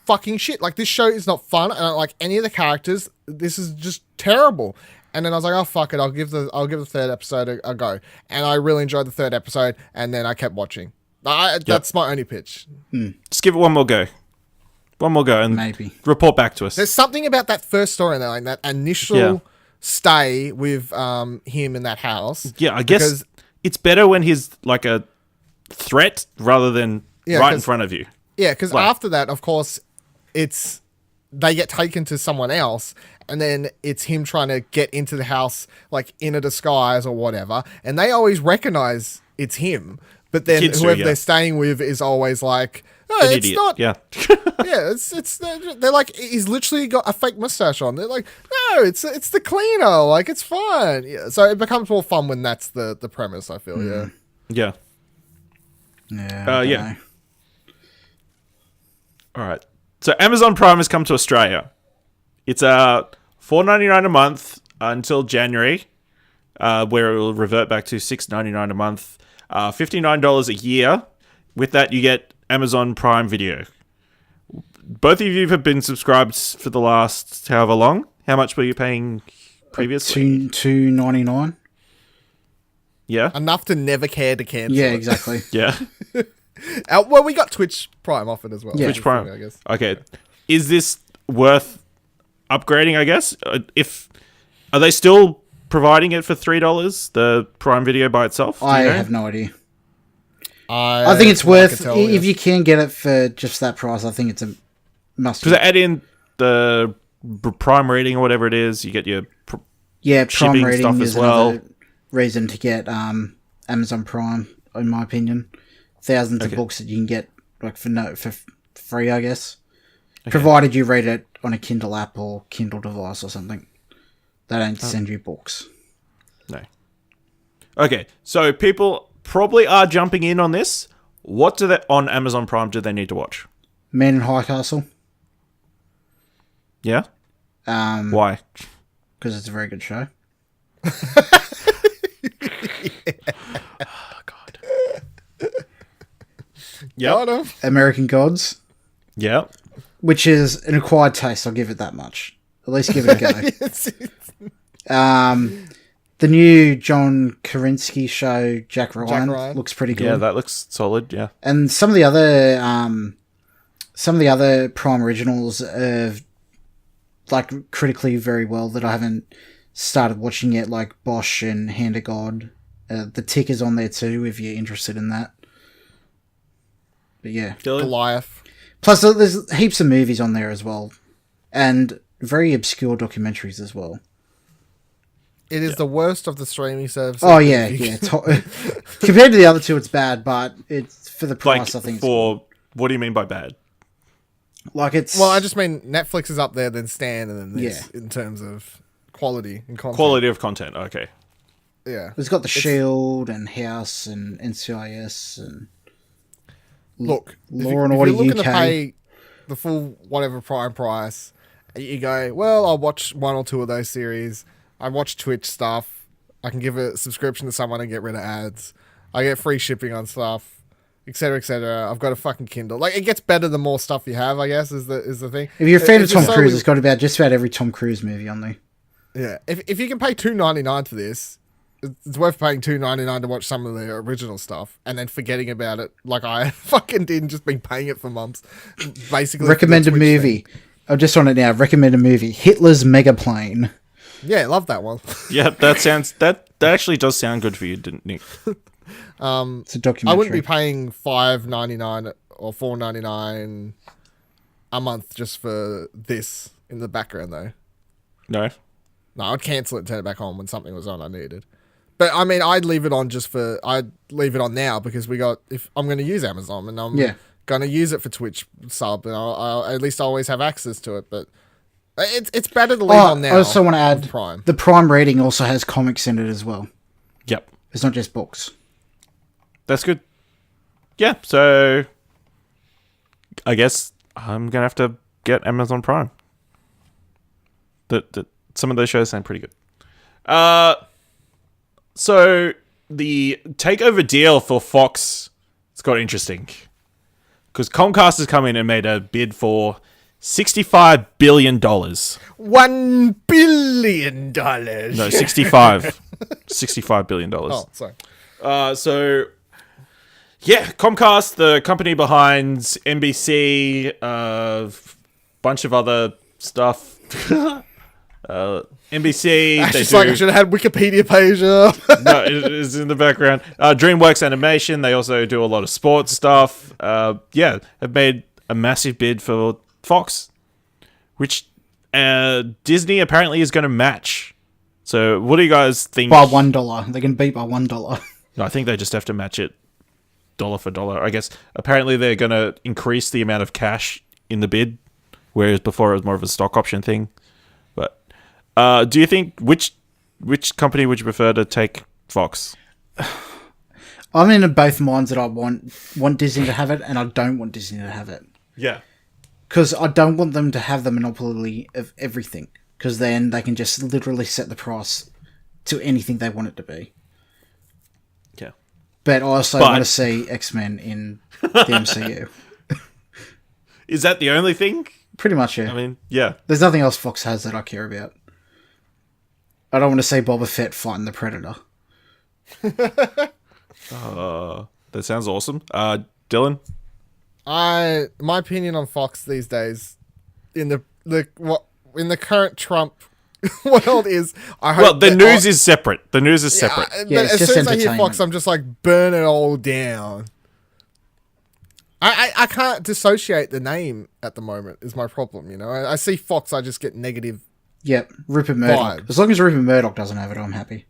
fucking shit. Like, this show is not fun. I don't like any of the characters. This is just terrible. And then I was like, oh, fuck it. I'll give the 3rd episode a go. And I really enjoyed the 3rd episode. And then I kept watching. That's my only pitch. Just give it one more go. And Maybe report back to us. There's something about that first story, though, like that initial stay with him in that house. Yeah, I guess it's better when he's like a threat rather than right in front of you. Yeah, because after that, of course, they get taken to someone else, and then it's him trying to get into the house, like, in a disguise or whatever, and they always recognize it's him, but then whoever they're staying with is always like, oh, an it's idiot. not... Yeah. Yeah, they're like, he's literally got a fake mustache on. They're like, no, it's the cleaner, like, it's fine. Yeah, so it becomes more fun when that's the premise, I feel, Yeah. Yeah. Yeah. All right. So Amazon Prime has come to Australia. It's $4.99 a month until January, where it will revert back to $6.99 a month, $59 a year. With that, you get Amazon Prime Video. Both of you have been subscribed for the last however long. How much were you paying previously? $2.99. Yeah. Enough to never care to cancel. Yeah, it. exactly. Yeah. Well, we got Twitch Prime offered as well. Yeah. Twitch Prime. I guess. Okay. Is this worth upgrading, I guess? Are they still providing it for $3, the Prime Video by itself? I have no idea. I think it's worth, if you can get it for just that price, I think it's a must. Because they add in the Prime rating or whatever it is, you get your Prime shipping rating stuff is as well. another reason to get Amazon Prime, in my opinion. Thousands of books that you can get like for free, I guess. Okay. Provided you read it on a Kindle app or Kindle device or something. They don't send you books. No. Okay, so people probably are jumping in on this. What on Amazon Prime do they need to watch? Man in High Castle. Yeah? Why? Because it's a very good show. Oh, God. Yeah. American Gods. Yeah. Which is an acquired taste, I'll give it that much. At least give it a go. The new John Krasinski show, Jack Ryan, looks pretty good. Yeah, that looks solid. Yeah, and some of the other Prime originals are like critically very well that I haven't started watching yet, like Bosch and Hand of God. The Tick is on there too if you're interested in that. But yeah, Goliath. Plus, there's heaps of movies on there as well, and very obscure documentaries as well. It is the worst of the streaming services. Oh yeah. Compared to the other two, it's bad, but it's for the price. I think. What do you mean by bad? Like it's. Well, I just mean Netflix is up there, then Stan, and then this in terms of quality and content. Quality of content. Okay. Yeah, it's got the Shield and House and NCIS and. Look, Law if and Order you're looking UK. to pay the full whatever Prime price, you go, well, I'll watch one or two of those series. I watch Twitch stuff. I can give a subscription to someone and get rid of ads. I get free shipping on stuff, etc., etc. I've got a fucking Kindle. Like, it gets better the more stuff you have, I guess, is the thing. If you're a fan of Tom Cruise, it's got just about every Tom Cruise movie on there. Yeah, if you can pay $2.99 for this, it's worth paying $2.99 to watch some of the original stuff and then forgetting about it, like I fucking did, and just been paying it for months. Basically, recommend a movie. I'm just on it now. Recommend a movie. Hitler's Megaplane. Yeah, love that one. Yeah, that actually does sound good for you, didn't Nick? It's a documentary. I wouldn't be paying $5.99 or $4.99 a month just for this in the background, though. No, I'd cancel it and turn it back on when something was on I needed. But I mean, I'd leave it on I'd leave it on now because if I'm going to use Amazon and I'm going to use it for Twitch sub, and I'll at least always have access to it. But it's better to leave on now. I also want to add Prime. The Prime rating also has comics in it as well. Yep. It's not just books. That's good. Yeah, so I guess I'm going to have to get Amazon Prime. Some of those shows sound pretty good. So the takeover deal for Fox, it's got interesting. Because Comcast has come in and made a bid for $65 billion. $1 billion. No, 65. $65 billion. Oh, sorry. So, yeah, Comcast, the company behind NBC, bunch of other stuff. NBC. I should have had Wikipedia page up. No, it is in the background. DreamWorks Animation. They also do a lot of sports stuff. Have made a massive bid for Fox, which Disney apparently is going to match. So, what do you guys think? By $1, they can beat by $1. No, I think they just have to match it dollar for dollar. I guess apparently they're going to increase the amount of cash in the bid, whereas before it was more of a stock option thing. But do you think which company would you prefer to take Fox? I'm in both minds that I want Disney to have it, and I don't want Disney to have it. Yeah. Because I don't want them to have the monopoly of everything. Because then they can just literally set the price to anything they want it to be. Yeah. But I also want to see X-Men in the MCU. Is that the only thing? Pretty much, yeah. I mean, yeah. There's nothing else Fox has that I care about. I don't want to see Boba Fett fighting the Predator. That sounds awesome. Dylan? My opinion on Fox these days, in the current Trump world is, I hope the news is separate. The news is separate. Yeah, but as soon as I hear Fox, I'm just like, burn it all down. I can't dissociate the name at the moment is my problem, you know. I see Fox, I just get negative. Yep, Rupert Murdoch. Vibes. As long as Rupert Murdoch doesn't have it, I'm happy.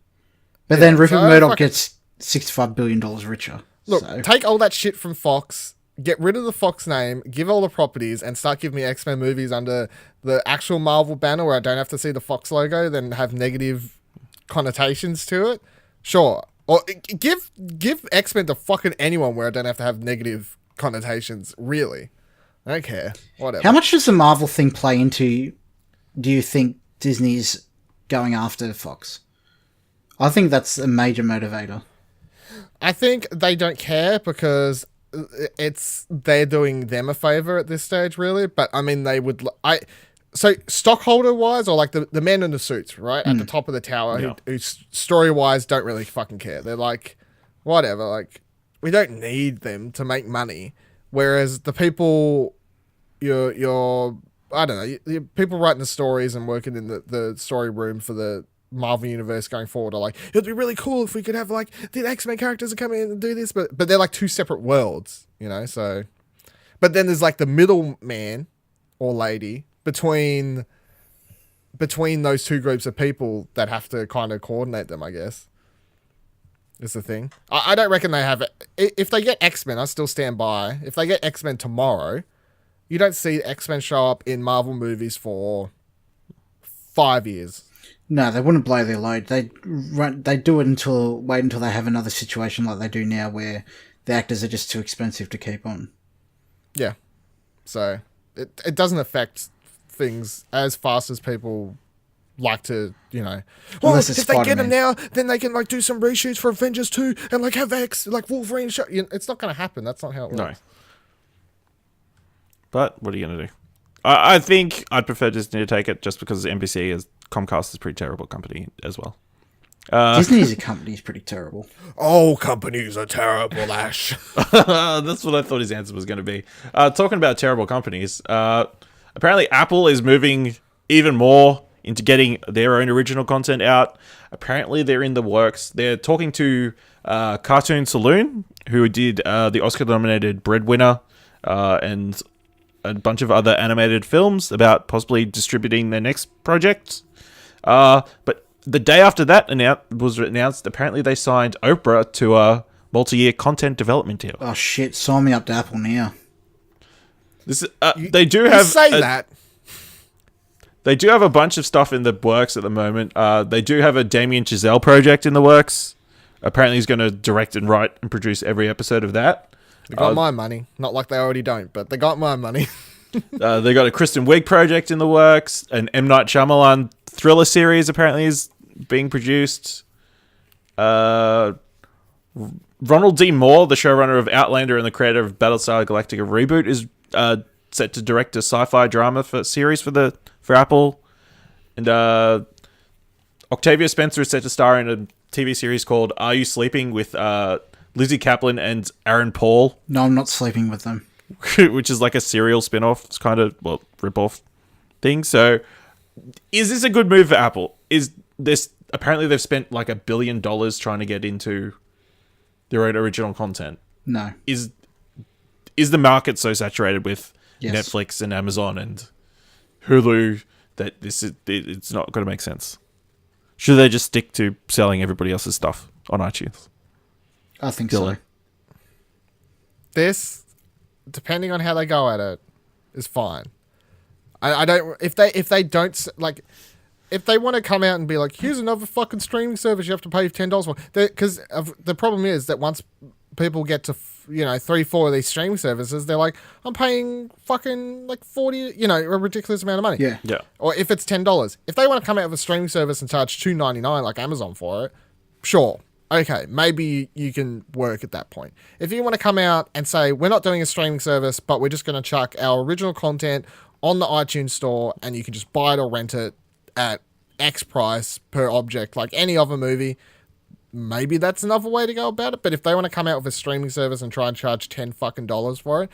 But then Rupert Murdoch gets $65 billion richer. Look, take all that shit from Fox, get rid of the Fox name, give all the properties, and start giving me X-Men movies under the actual Marvel banner where I don't have to see the Fox logo, then have negative connotations to it. Sure. Or give X-Men to fucking anyone where I don't have to have negative connotations, really. I don't care. Whatever. How much does the Marvel thing play into, do you think Disney's going after Fox? I think that's a major motivator. I think they don't care because they're doing them a favor at this stage, really. But I mean, they would. so stockholder wise, or like the men in the suits, right at the top of the tower, who story wise don't really fucking care. They're like, whatever, like we don't need them to make money. Whereas the people, your I don't know, people writing the stories and working in the story room for the Marvel universe going forward are like, it'd be really cool if we could have like the X-Men characters come in and do this, but they're like two separate worlds, so. But then there's like the middleman or lady between those two groups of people that have to kind of coordinate them, I guess. Is the thing. I don't reckon they have it. If they get X-Men, I still stand by. If they get X-Men tomorrow, you don't see X-Men show up in Marvel movies for 5 years. No, they wouldn't blow their load. They do it wait until they have another situation like they do now, where the actors are just too expensive to keep on. Yeah, so it doesn't affect things as fast as people like to, Well, Unless if it's they get Spider-Man. them now, then they can like do some reshoots for Avengers 2 and like have like Wolverine show. It's not going to happen. That's not how it works. No. But what are you going to do? I think I'd prefer Disney to take it just because Comcast is a pretty terrible company as well. Disney as a company is pretty terrible. All companies are terrible, Ash. That's what I thought his answer was going to be. Talking about terrible companies, apparently Apple is moving even more into getting their own original content out. Apparently they're in the works. They're talking to Cartoon Saloon, who did the Oscar-nominated Breadwinner and a bunch of other animated films, about possibly distributing their next project. But the day after that was announced, apparently they signed Oprah to a multi-year content development deal. Oh shit! Sign me up to Apple now. They do have that. They do have a bunch of stuff in the works at the moment. They do have a Damien Chazelle project in the works. Apparently he's going to direct and write and produce every episode of that. They got my money. Not like they already don't, but they got my money. They got a Kristen Wiig project in the works. An M. Night Shyamalan thriller series apparently is being produced. Ronald D. Moore, the showrunner of Outlander and the creator of Battlestar Galactica Reboot, is set to direct a sci-fi drama series for Apple. And Octavia Spencer is set to star in a TV series called Are You Sleeping with Lizzie Kaplan and Aaron Paul. No, I'm not sleeping with them. Which is like a serial spin-off. It's kind of, rip-off thing. So, is this a good move for Apple? Is this... Apparently they've spent like $1 billion trying to get into their own original content. No. Is the market so saturated with Yes. Netflix and Amazon and Hulu that it's not going to make sense? Should they just stick to selling everybody else's stuff on iTunes? I think so. This, depending on how they go at it, is fine. I don't... If they don't... Like... If they want to come out and be like, here's another fucking streaming service you have to pay $10 for. Because the problem is that once people get to, 3-4 of these streaming services, they're like, I'm paying fucking like 40, a ridiculous amount of money. Yeah. Yeah. Or if it's $10. If they want to come out with a streaming service and charge $2.99 like Amazon for it, sure. Okay, maybe you can work at that point. If you want to come out and say, we're not doing a streaming service, but we're just going to chuck our original content on the iTunes store and you can just buy it or rent it at X price per object, like any other movie, maybe that's another way to go about it. But if they want to come out with a streaming service and try and charge $10 fucking for it,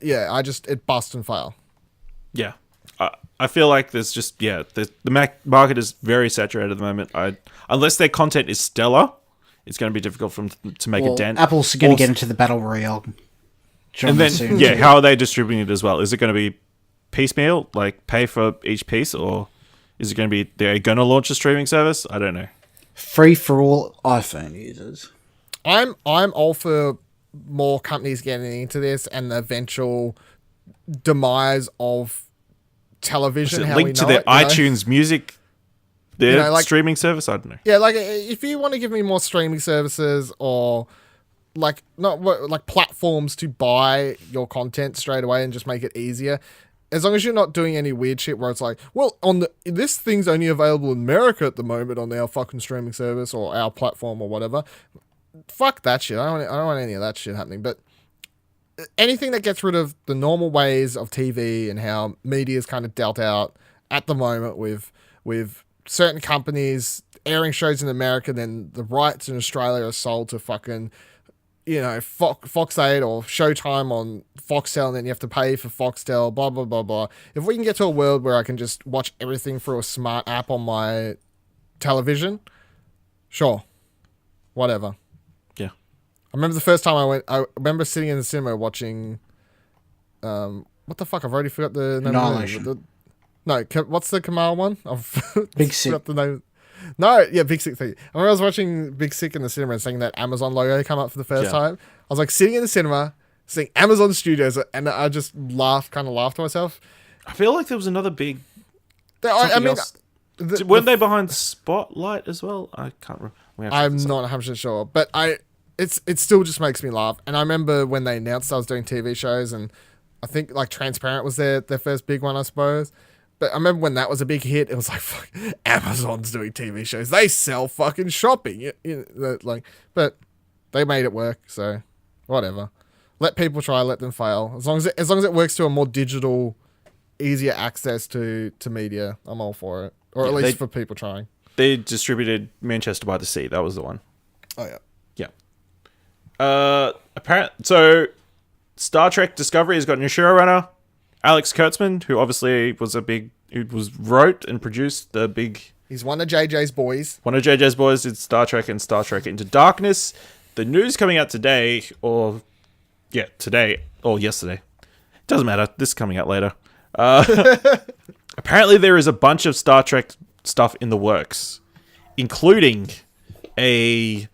it bust and fail. Yeah. I feel like there's just, the market is very saturated at the moment. Unless their content is stellar, it's going to be difficult for them to make a dent. Apple's going to get into the Battle Royale. And then, soon. how are they distributing it as well? Is it going to be piecemeal, like pay for each piece, or... Is it going to be, they're going to launch a streaming service? I don't know. Free for all iPhone users. I'm all for more companies getting into this and the eventual demise of television. Is it how linked we to know their it, iTunes Music, their streaming service? I don't know. Yeah, like if you want to give me more streaming services or like platforms to buy your content straight away and just make it easier. As long as you're not doing any weird shit where it's like, well, this thing's only available in America at the moment on our fucking streaming service or our platform or whatever. Fuck that shit. I don't want any of that shit happening. But anything that gets rid of the normal ways of TV and how media is kind of dealt out at the moment with certain companies airing shows in America, then the rights in Australia are sold to fucking, Fox 8 or Showtime on Foxtel, and then you have to pay for Foxtel, blah, blah, blah, blah. If we can get to a world where I can just watch everything through a smart app on my television, sure. Whatever. Yeah. I remember the first time I remember sitting in the cinema watching, what the fuck? I've already forgot the name Annihilation. of it. No, what's the Kamal one? I've Big Sick. forgot the name. No, yeah, Big Sick thing. I remember I was watching Big Sick in the cinema and seeing that Amazon logo come up for the first time. I was like sitting in the cinema, seeing Amazon Studios, and I just kind of laughed to myself. I feel like there was another big. I mean, else. Weren't they behind Spotlight as well? I can't remember. I'm not 100% sure, but it still just makes me laugh. And I remember when they announced I was doing TV shows, and I think like Transparent was their first big one, I suppose. But I remember when that was a big hit, it was like, fuck, Amazon's doing TV shows. They sell fucking shopping. But they made it work, so whatever. Let people try, let them fail. As long as it works to a more digital, easier access to media, I'm all for it. Or at least for people trying. They distributed Manchester by the Sea. That was the one. Oh yeah. Yeah. So Star Trek Discovery has got a new showrunner, Alex Kurtzman, who obviously wrote and produced the big. He's one of JJ's boys. One of JJ's boys did Star Trek and Star Trek Into Darkness. The news coming out today, or yesterday. Doesn't matter. This is coming out later. Apparently, there is a bunch of Star Trek stuff in the works, including a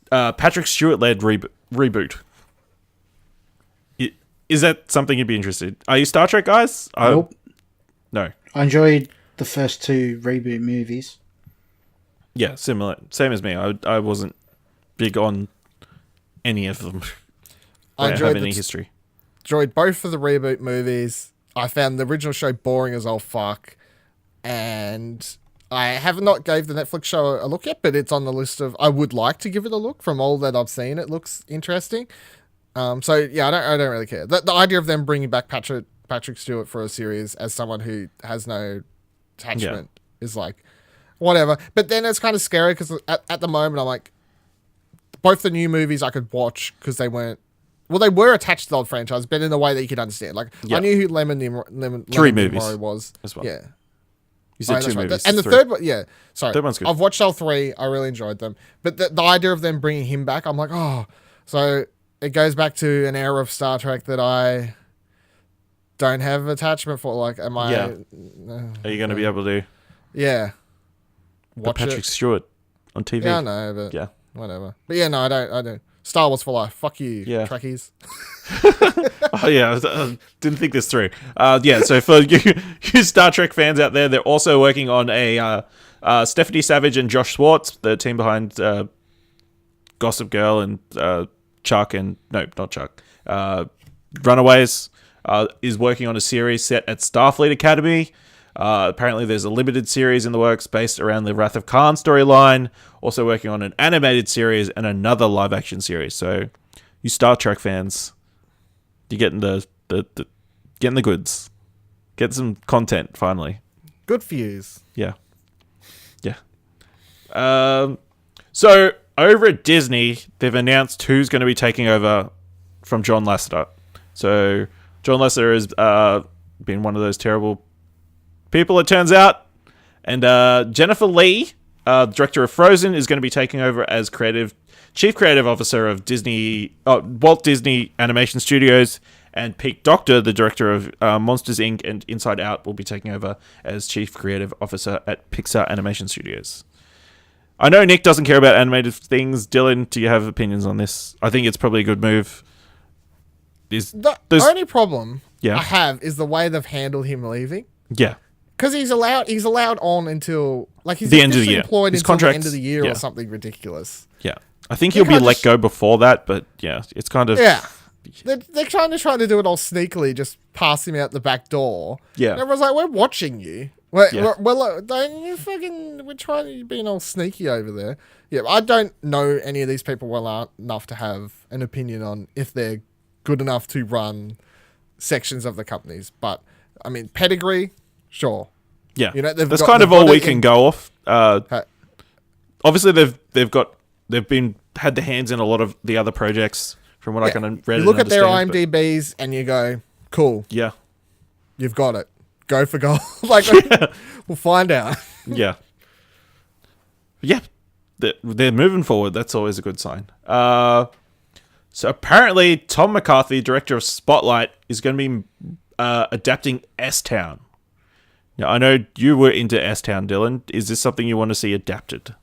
Patrick Stewart-led reboot. Is that something you'd be interested in? Are you Star Trek guys? Nope. No. I enjoyed the first two reboot movies. Yeah, similar. Same as me. I wasn't big on any of them. I don't have any history. Enjoyed both of the reboot movies. I found the original show boring as all fuck. And I have not gave the Netflix show a look yet, but it's on the list of... I would like to give it a look. From all that I've seen, it looks interesting. So yeah, I don't really care. The idea of them bringing back Patrick Stewart for a series as someone who has no attachment is like, whatever. But then it's kind of scary because at the moment I'm like, both the new movies I could watch because they weren't... Well, they were attached to the old franchise, but in a way that you could understand. Like, I knew who Lemon Three movies Nimoy was. as well. Yeah. You said two movies. And the three. third one, yeah. Sorry. Third one's good. I've watched all three. I really enjoyed them. But the idea of them bringing him back, I'm like, oh. So it goes back to an era of Star Trek that I don't have attachment for. Like, am I... Yeah. Are you going to be able to... Yeah. Watch Patrick Stewart on TV? Yeah, I know, but... Yeah. Whatever. But yeah, no, I don't. Star Wars for life. Fuck you, Yeah. Trekkies. Oh yeah, I didn't think this through. So for you Star Trek fans out there, they're also working on a Stephanie Savage and Josh Schwartz, the team behind Gossip Girl and Chuck and not Chuck. Runaways is working on a series set at Starfleet Academy. Apparently there's a limited series in the works based around the Wrath of Khan storyline. Also working on an animated series and another live action series. So you Star Trek fans, you're getting the goods. Get some content finally. Good for yous. Yeah. So over at Disney, they've announced who's going to be taking over from John Lasseter. So John Lasseter has been one of those terrible people, it turns out. And Jennifer Lee, director of Frozen, is going to be taking over as chief creative officer of Walt Disney Animation Studios. And Pete Docter, the director of Monsters, Inc. and Inside Out, will be taking over as chief creative officer at Pixar Animation Studios. I know Nick doesn't care about animated things. Dylan, do you have opinions on this? I think it's probably a good move. The only problem Yeah. I have is the way they've handled him leaving. Yeah. Because he's allowed on until he's The end of the year. employed His until the contract's- end of the year yeah. or something ridiculous. Yeah. I think he'll be let go before that, but yeah, it's kind of... Yeah. They're trying to do it all sneakily, just pass him out the back door. Yeah. And everyone's like, we're watching you. Yeah. Don't you we're trying to be all sneaky over there. Yeah, I don't know any of these people well enough to have an opinion on if they're good enough to run sections of the companies. But, I mean, pedigree, sure. Yeah, You know, that's kind of all we can go off. Obviously, they've had their hands in a lot of the other projects. From what I can read, you look at their IMDb's and you go, "Cool, yeah, you've got it. Go for gold." Like, we'll find out. Yeah. Yeah. They're moving forward. That's always a good sign. So apparently Tom McCarthy, director of Spotlight, is going to be adapting S-Town. Now, I know you were into S-Town, Dylan. Is this something you want to see adapted?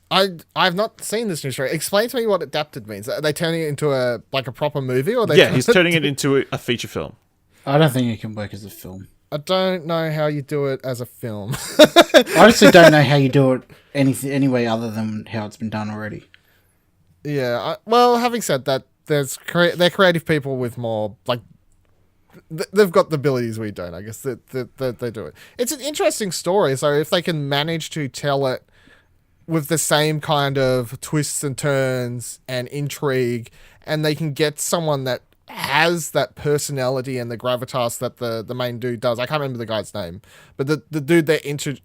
I've not seen this new story. Explain to me what adapted means. Are they turning it into a proper movie, or he's turning it into a feature film. I don't think it can work as a film. I don't know how you do it as a film. I honestly don't know how you do it any way other than how it's been done already. Yeah. Well, having said that, they're creative people with more they've got the abilities we don't. I guess that they do it. It's an interesting story. So if they can manage to tell it with the same kind of twists and turns and intrigue, and they can get someone that has that personality and the gravitas that the main dude does. I can't remember the guy's name, but the dude they're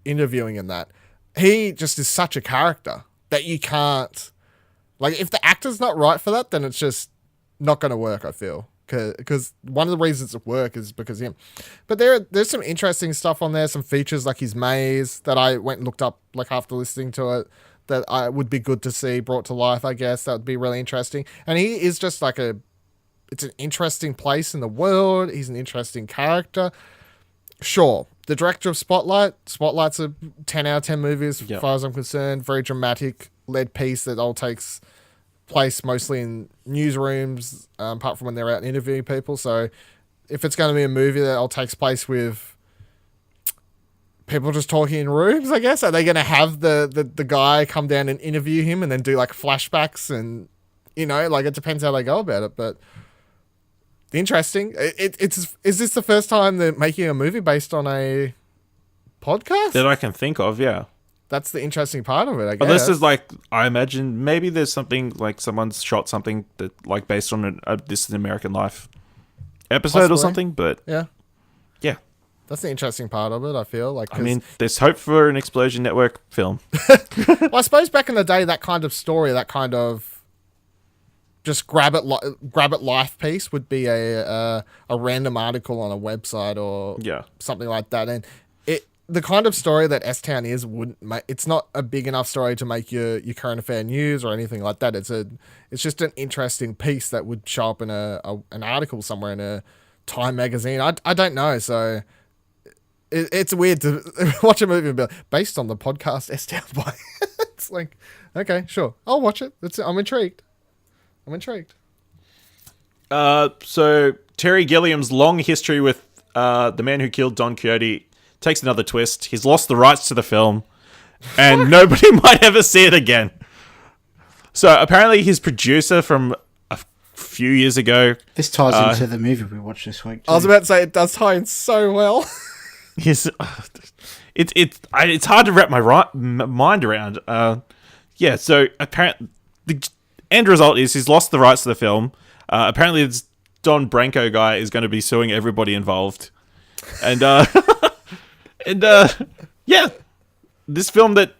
interviewing in that, he just is such a character that you can't... Like, if the actor's not right for that, then it's just not going to work, I feel. Because one of the reasons it work is because of him. But there's some interesting stuff on there, some features like his maze that I went and looked up after listening to it, that I would be good to see brought to life, I guess. That would be really interesting. And he is just it's an interesting place in the world. He's an interesting character. Sure, the director of Spotlight's a 10 out of 10 movie as far as I'm concerned. Very dramatic, led piece that all takes place mostly in newsrooms, apart from when they're out interviewing people. So if it's going to be a movie that all takes place with people just talking in rooms, I guess, are they going to have the guy come down and interview him and then do flashbacks and, it depends how they go about it. But interesting. Is this the first time they're making a movie based on a podcast? That I can think of, yeah. That's the interesting part of it, I guess. But this is I imagine maybe there's something someone's shot something that based on This is an American Life episode Possibly. or something, but yeah. That's the interesting part of it, I feel. I mean, there's hope for an Explosion Network film. Well, I suppose back in the day, that kind of story, that kind of just grab it life piece would be a random article on a website or something like that. And the kind of story that S-Town is it's not a big enough story to make your current affair news or anything like that. It's just an interesting piece that would show up in an article somewhere in a Time magazine. I don't know. So it's weird to watch a movie and be based on the podcast S-Town by. It's like, okay, sure, I'll watch it. I'm intrigued. So Terry Gilliam's long history with the man who killed Don Quixote takes another twist. He's lost the rights to the film, and nobody might ever see it again. So apparently his producer from a few years ago... This ties into the movie we watched this week, too. I was about to say, it does tie in so well. It's hard to wrap my mind around. So apparently the end result is he's lost the rights to the film. Apparently this Don Branco guy is going to be suing everybody involved. And... this film that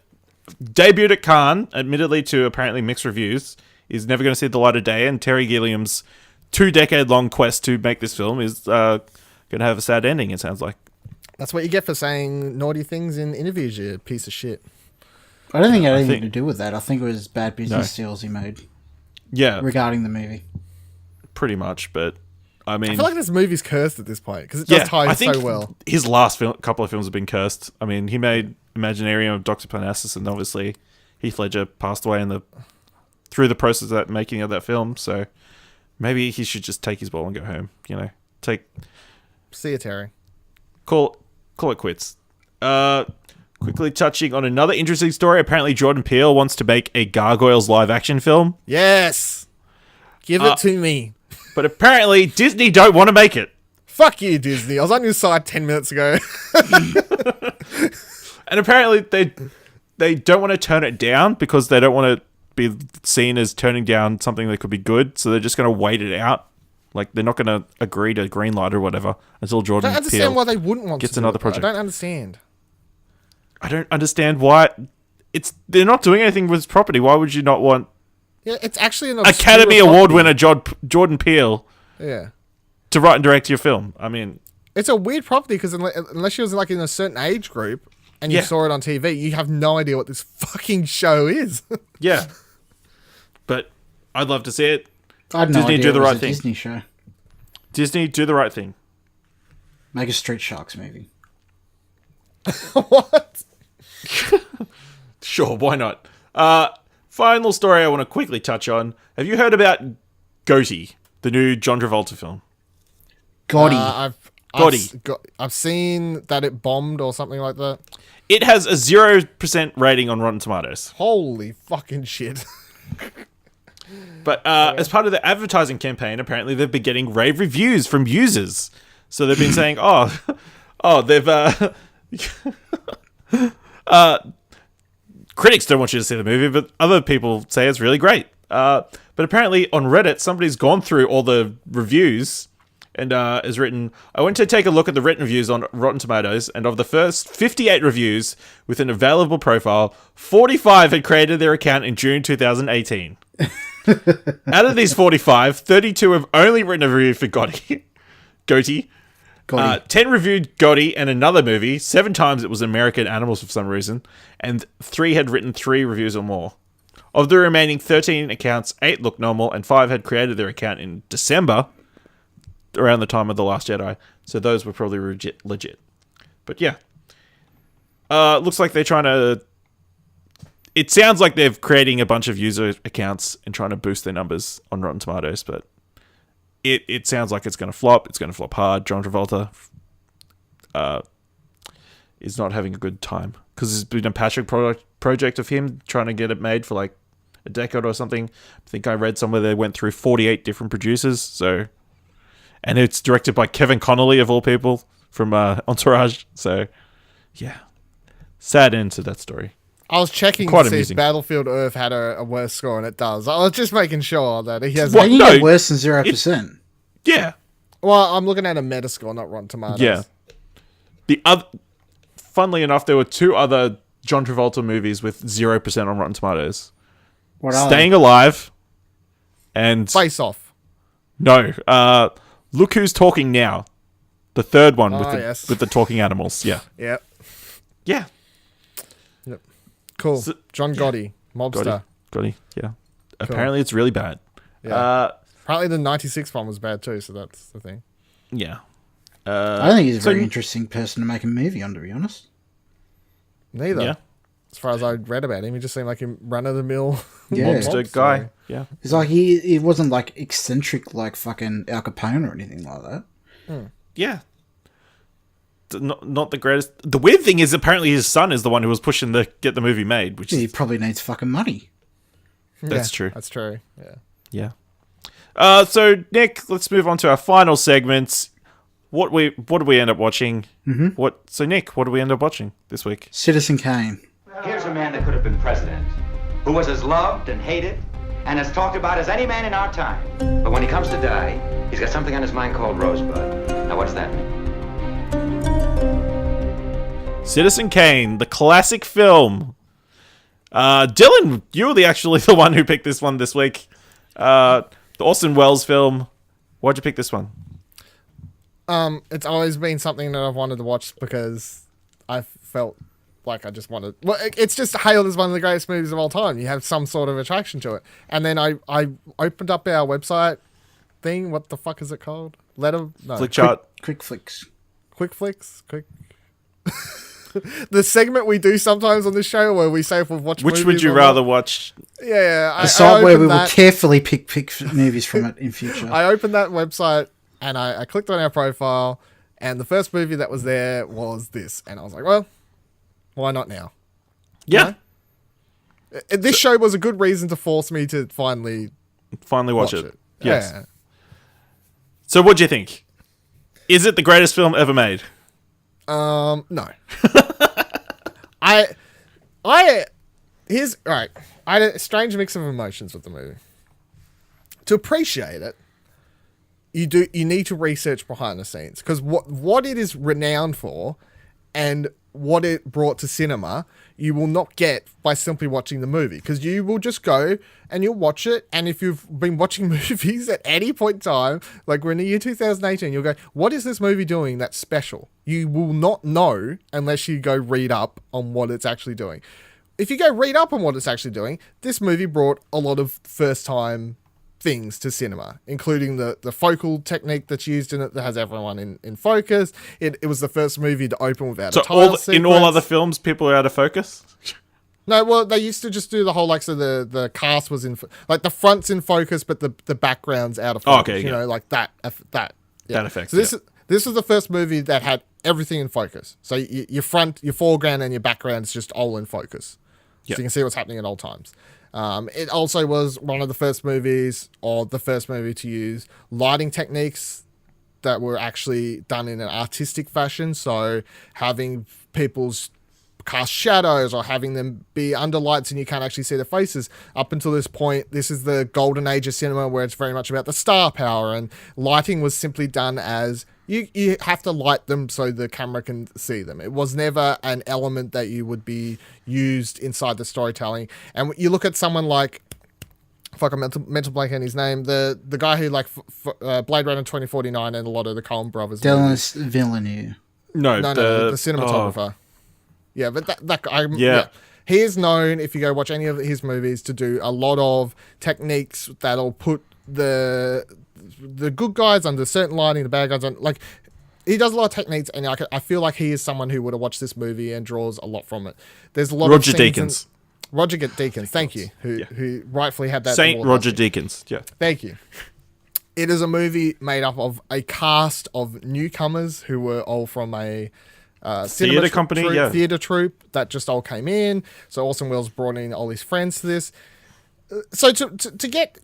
debuted at Cannes, admittedly to apparently mixed reviews, is never going to see the light of day, and Terry Gilliam's 2-decade-long quest to make this film is going to have a sad ending, it sounds like. That's what you get for saying naughty things in interviews, you piece of shit. I don't think it had anything to do with that. I think it was bad business deals he made. Yeah. Regarding the movie. Pretty much, but... I mean, I feel like this movie's cursed at this point because it does tie in so well. His last couple of films have been cursed. I mean, he made Imaginarium of Dr. Parnassus, and obviously Heath Ledger passed away through the process of that making of that film. So maybe he should just take his ball and go home. See you, Terry. Call it quits. Quickly touching on another interesting story. Apparently, Jordan Peele wants to make a Gargoyles live action film. Yes, give it to me. But apparently, Disney don't want to make it. Fuck you, Disney. I was on your side 10 minutes ago. And apparently, they don't want to turn it down because they don't want to be seen as turning down something that could be good. So they're just going to wait it out. Like, they're not going to agree to greenlight or whatever until I Jordan don't understand Peele why they wouldn't want gets to do another it, though. project. I don't understand. I don't understand why they're not doing anything with his property. Why would you not want Yeah, it's actually an Academy obscure Award property. winner Jordan Peele Yeah. to write and direct your film? I mean, It's a weird property because unless you was like in a certain age group and you Yeah. saw it on TV, you have no idea what this fucking show is. yeah. But I'd love to see it. I had no Disney idea do the it was right a thing. Disney show. Disney, do the right thing. Make a Street Sharks movie. What? Sure, why not? Final story I want to quickly touch on. Have you heard about Goatee, the new John Travolta film? Gotti. I've seen that it bombed or something like that. It has a 0% rating on Rotten Tomatoes. Holy fucking shit. But as part of the advertising campaign, apparently they've been getting rave reviews from users. So they've been saying, they've... critics don't want you to see the movie, but other people say it's really great. But apparently on Reddit, somebody's gone through all the reviews and has written, I went to take a look at the written reviews on Rotten Tomatoes, and of the first 58 reviews with an available profile, 45 had created their account in June 2018. Out of these 45, 32 have only written a review for Gotti. 10 reviewed Gotti and another movie. 7 times it was American Animals for some reason. And 3 had written 3 reviews or more. Of the remaining 13 accounts, 8 looked normal, and 5 had created their account in December, around the time of The Last Jedi. So those were probably legit. But yeah. Looks like they're trying to... It sounds like they're creating a bunch of user accounts and trying to boost their numbers on Rotten Tomatoes, but it sounds like it's going to flop. It's going to flop hard. John Travolta is not having a good time because there's been a passion project of him trying to get it made for like a decade or something. I think I read somewhere they went through 48 different producers. So, and it's directed by Kevin Connolly of all people from Entourage. So, yeah, sad end to that story. I was checking Quite to see amusing. if Battlefield Earth had a worse score, and it does. I was just making sure that he has... What? They can No, get worse than 0%. Yeah. Well, I'm looking at a Metascore, not Rotten Tomatoes. Yeah. Funnily enough, there were 2 other John Travolta movies with 0% on Rotten Tomatoes. What are Staying Alive and... Face Off. No. Look Who's Talking Now. The third one with yes. with the talking animals. Yeah. Yep. Yeah. Cool. So- John Gotti, mobster. Gotti. Yeah. Apparently it's really bad. Yeah. Apparently the 96 one was bad too, so that's the thing. Yeah. I don't think he's a very interesting person to make a movie on, to be honest. Neither. Yeah. As far as I read about him, he just seemed like a run-of-the-mill Yeah. Monster guy. Yeah. It's like he wasn't like eccentric like fucking Al Capone or anything like that. Yeah. Not the greatest. The weird thing is apparently his son is the one who was pushing to get the movie made, which He is... probably needs fucking money. That's true. That's true. Yeah. Yeah. So Nick, let's move on to our final segments. What did we end up watching? Mm-hmm. So Nick, what did we end up watching this week? Citizen Kane. Here's a man that could have been president, who was as loved and hated and as talked about as any man in our time. But when he comes to die, he's got something on his mind called Rosebud. Now, what's that mean? Citizen Kane, the classic film. Dylan, you were actually the one who picked this one this week. The Orson Welles film. Why'd you pick this one? It's always been something that I've wanted to watch because I felt like I just wanted... Well, it's just hailed as one of the greatest movies of all time. You have some sort of attraction to it. And then I opened up our website thing. What the fuck is it called? Flickchart. Quick flicks. Quick flicks? The segment we do sometimes on this show where we say if we've watched Which movies would you or rather not. watch? Yeah. A site where we will that. carefully pick movies from it in future. I opened that website and I clicked on our profile, and the first movie that was there was this. And I was like, well, why not now? Yeah. This show was a good reason to force me to finally Watch watch it. it. Yes. Yeah. So what'd you think? Is it the greatest film ever made? No. Here's right. I had a strange mix of emotions with the movie. To appreciate it, you need to research behind the scenes, because what it is renowned for and what it brought to cinema, you will not get by simply watching the movie, because you will just go and you'll watch it, and if you've been watching movies at any point in time, like we're in the year 2018, you'll go, what is this movie doing that's special? You will not know unless you go read up on what it's actually doing. If you go read up on what it's actually doing, this movie brought a lot of first time things to cinema, including the focal technique that's used in it that has everyone in focus. It was the first movie to open without a title sequence. In all other films, people are out of focus? No, well, they used to just do the whole, like, so the cast was in, like, the front's in focus, but the background's out of focus. Oh, okay, you know, like that. Yeah. That effect. So this is the first movie that had everything in focus. So your front, your foreground, and your background is just all in focus. So you can see what's happening at all times. It also was one of the first movies, or the first movie to use lighting techniques that were actually done in an artistic fashion. So having people's cast shadows, or having them be under lights and you can't actually see their faces. Up until this point, this is the golden age of cinema, where it's very much about the star power, and lighting was simply done as you have to light them so the camera can see them. It was never an element that you would be used inside the storytelling. And you look at someone like, fuck, I'm mental blank on his name, the guy who, like, Blade Runner 2049 and a lot of the Coen brothers. Denis Villeneuve. No, the cinematographer. Yeah, but that guy, he is known, if you go watch any of his movies, to do a lot of techniques that'll put the good guys under certain lighting, the bad guys on, like, he does a lot of techniques, and I feel like he is someone who would have watched this movie and draws a lot from it. There's a lot Roger of Deakins. Roger Deakins, thank you, who rightfully had that. Saint Roger Deakins, yeah. Thank you. It is a movie made up of a cast of newcomers who were all from a theater company, theater troupe that just all came in. So Orson Welles brought in all his friends to this. So to get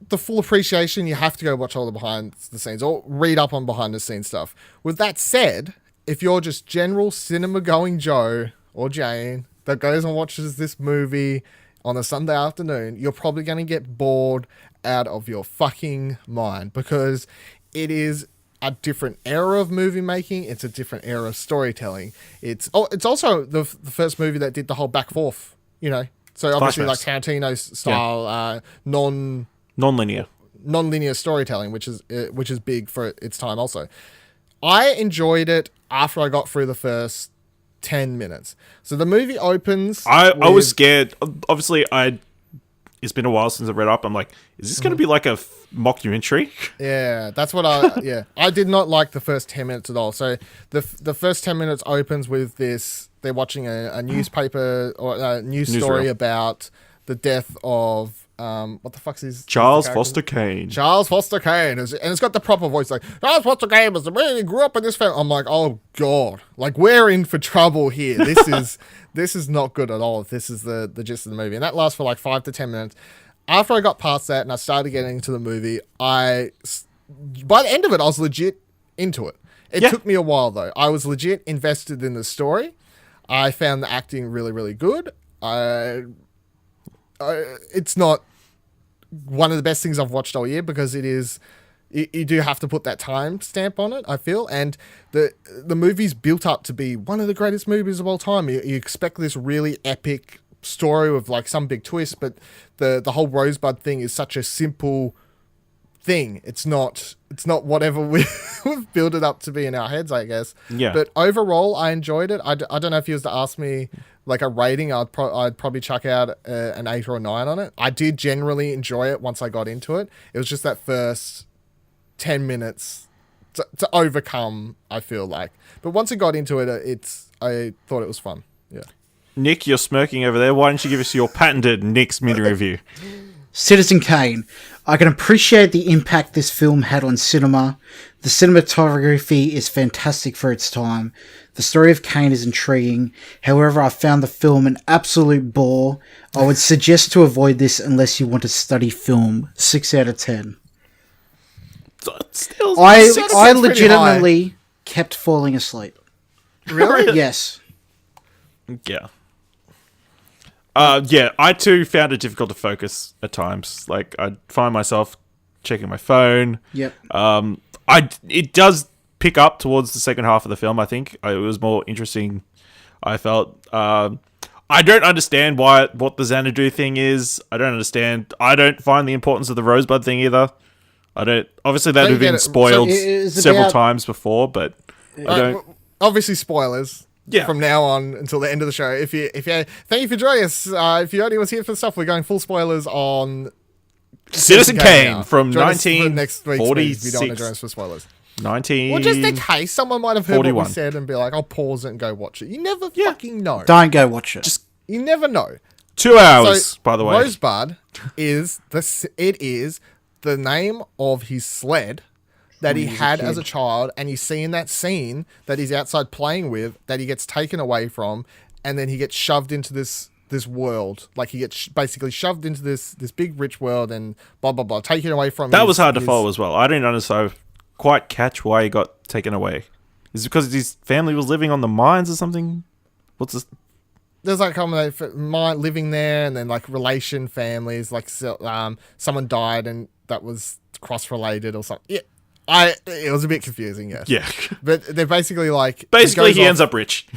the full appreciation, you have to go watch all the behind the scenes or read up on behind the scenes stuff. With that said, if you're just general cinema going Joe or Jane that goes and watches this movie on a Sunday afternoon, you're probably going to get bored out of your fucking mind, because it is a different era of movie making. It's a different era of storytelling. It's also the first movie that did the whole back forth, you know. So obviously, like Tarantino's style, non-linear storytelling, which is big for its time. Also, I enjoyed it after I got through the first 10 minutes. So the movie opens. I was scared. Obviously, it's been a while since I read up. I'm like, is this going to be like a mockumentary? Yeah, that's what I did not like the first 10 minutes at all. So the first 10 minutes opens with this. They're watching a newspaper or a news story about the death of what the fuck's his Charles Foster Kane. Charles Foster Kane, and it's got the proper voice, like Charles Foster Kane was the man who grew up in this family. I'm like, oh god, like we're in for trouble here. This is not good at all. If this is the gist of the movie, and that lasts for like 5 to 10 minutes. After I got past that and I started getting into the movie, by the end of it, I was legit into it. It took me a while though. I was legit invested in the story. I found the acting really, really good. It's not one of the best things I've watched all year, because it is, you do have to put that time stamp on it, I feel. And the movie's built up to be one of the greatest movies of all time. You expect this really epic story with like some big twist, but the whole Rosebud thing is such a simple thing. It's not whatever we've built it up to be in our heads, I guess. Yeah. But overall, I enjoyed it. I don't know if you was to ask me like a rating, I'd probably chuck out an 8 or a 9 on it. I did generally enjoy it once I got into it. It was just that first 10 minutes to overcome, I feel like. But once I got into it, I thought it was fun. Yeah. Nick, you're smirking over there. Why don't you give us your patented Nick's mini review? Citizen Kane. I can appreciate the impact this film had on cinema. The cinematography is fantastic for its time. The story of Kane is intriguing. However, I found the film an absolute bore. I would suggest to avoid this unless you want to study film. 6 out of 10. Still, I legitimately kept falling asleep. Really? Yes. Yeah. I too found it difficult to focus at times. Like, I'd find myself checking my phone. Yep. It does pick up towards the second half of the film. I think it was more interesting. I felt. I don't understand what the Xanadu thing is. I don't understand. I don't find the importance of the Rosebud thing either. I don't. Obviously, that had been spoiled several times before, but I don't. Obviously, spoilers. Yeah. From now on until the end of the show. If you thank you for joining us. If you only was here for the stuff, we're going full spoilers on Citizen Kane from next week's 1946. if you don't want to join us for spoilers. 19. Well, just in case someone might have heard 41. what we said and be like, "I'll pause it and go watch it." You never fucking know. Don't go watch it. You never know. 2 hours, So, by the way. Rosebud is the name of his sled that he had as a child, and you see in that scene that he's outside playing with, that he gets taken away from, and then he gets shoved into this world. Like, he gets basically shoved into this big rich world and blah blah blah, taken away from. That was hard to follow as well. I didn't understand quite catch why he got taken away. Is it because his family was living on the mines or something? What's this? There's like living there, and then like relation families, like someone died and that was cross related or something. Yeah, it was a bit confusing, yes. Yeah, but they're basically like he ends up rich.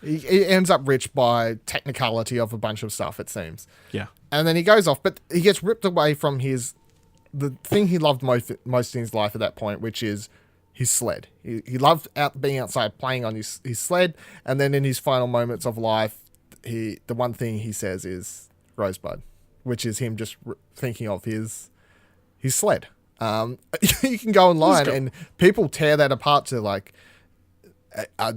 he ends up rich by technicality of a bunch of stuff, it seems. Yeah, and then he goes off, but he gets ripped away from the thing he loved most in his life at that point, which is his sled. He loved being outside playing on his sled, and then in his final moments of life, the one thing he says is Rosebud, which is him just thinking of his sled. You can go online and people tear that apart to like,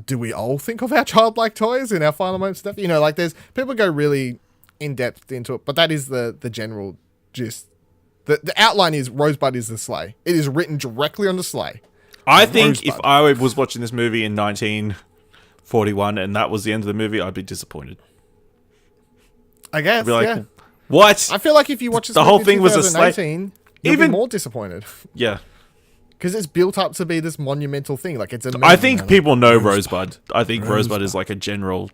do we all think of our childlike toys in our final moments stuff? You know, like there's people go really in depth into it, but that is the general gist. The outline is Rosebud is the sleigh. It is written directly on the sleigh. I think Rosebud. if I was watching this movie in 1941 and that was the end of the movie, I'd be disappointed. I guess, I'd be like, yeah. What? I feel like if you watch this the movie whole in thing was a sleigh. 2018, you'll be more disappointed. Yeah. Because it's built up to be this monumental thing. Like it's amazing. I think people know Rosebud. I think Rosebud is like a general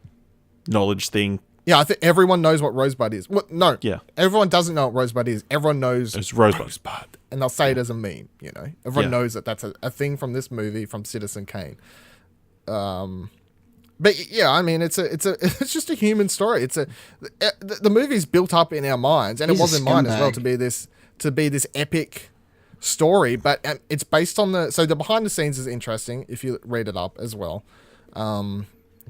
knowledge thing. Yeah, I think everyone knows what Rosebud is. Well, no. Yeah. Everyone doesn't know what Rosebud is. Everyone knows It's Rosebud. And they'll say it as a meme, you know. Everyone Yeah. knows that that's a thing from this movie, from Citizen Kane. But yeah, I mean, it's just a human story. The movie's built up in our minds, and it was in mine as well to be this epic story. But it's based on the behind the scenes is interesting if you read it up as well.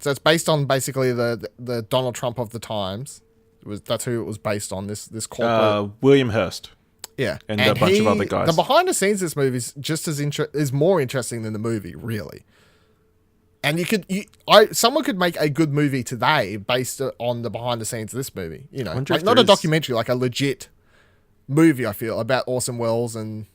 So it's based on basically the Donald Trump of the times. That's who it was based on. This corporate William Hurst. Yeah, and a bunch of other guys. The behind the scenes of this movie is just is more interesting than the movie, really. And someone could make a good movie today based on the behind the scenes of this movie. You know, like not a documentary, like a legit movie. I feel about Orson Welles and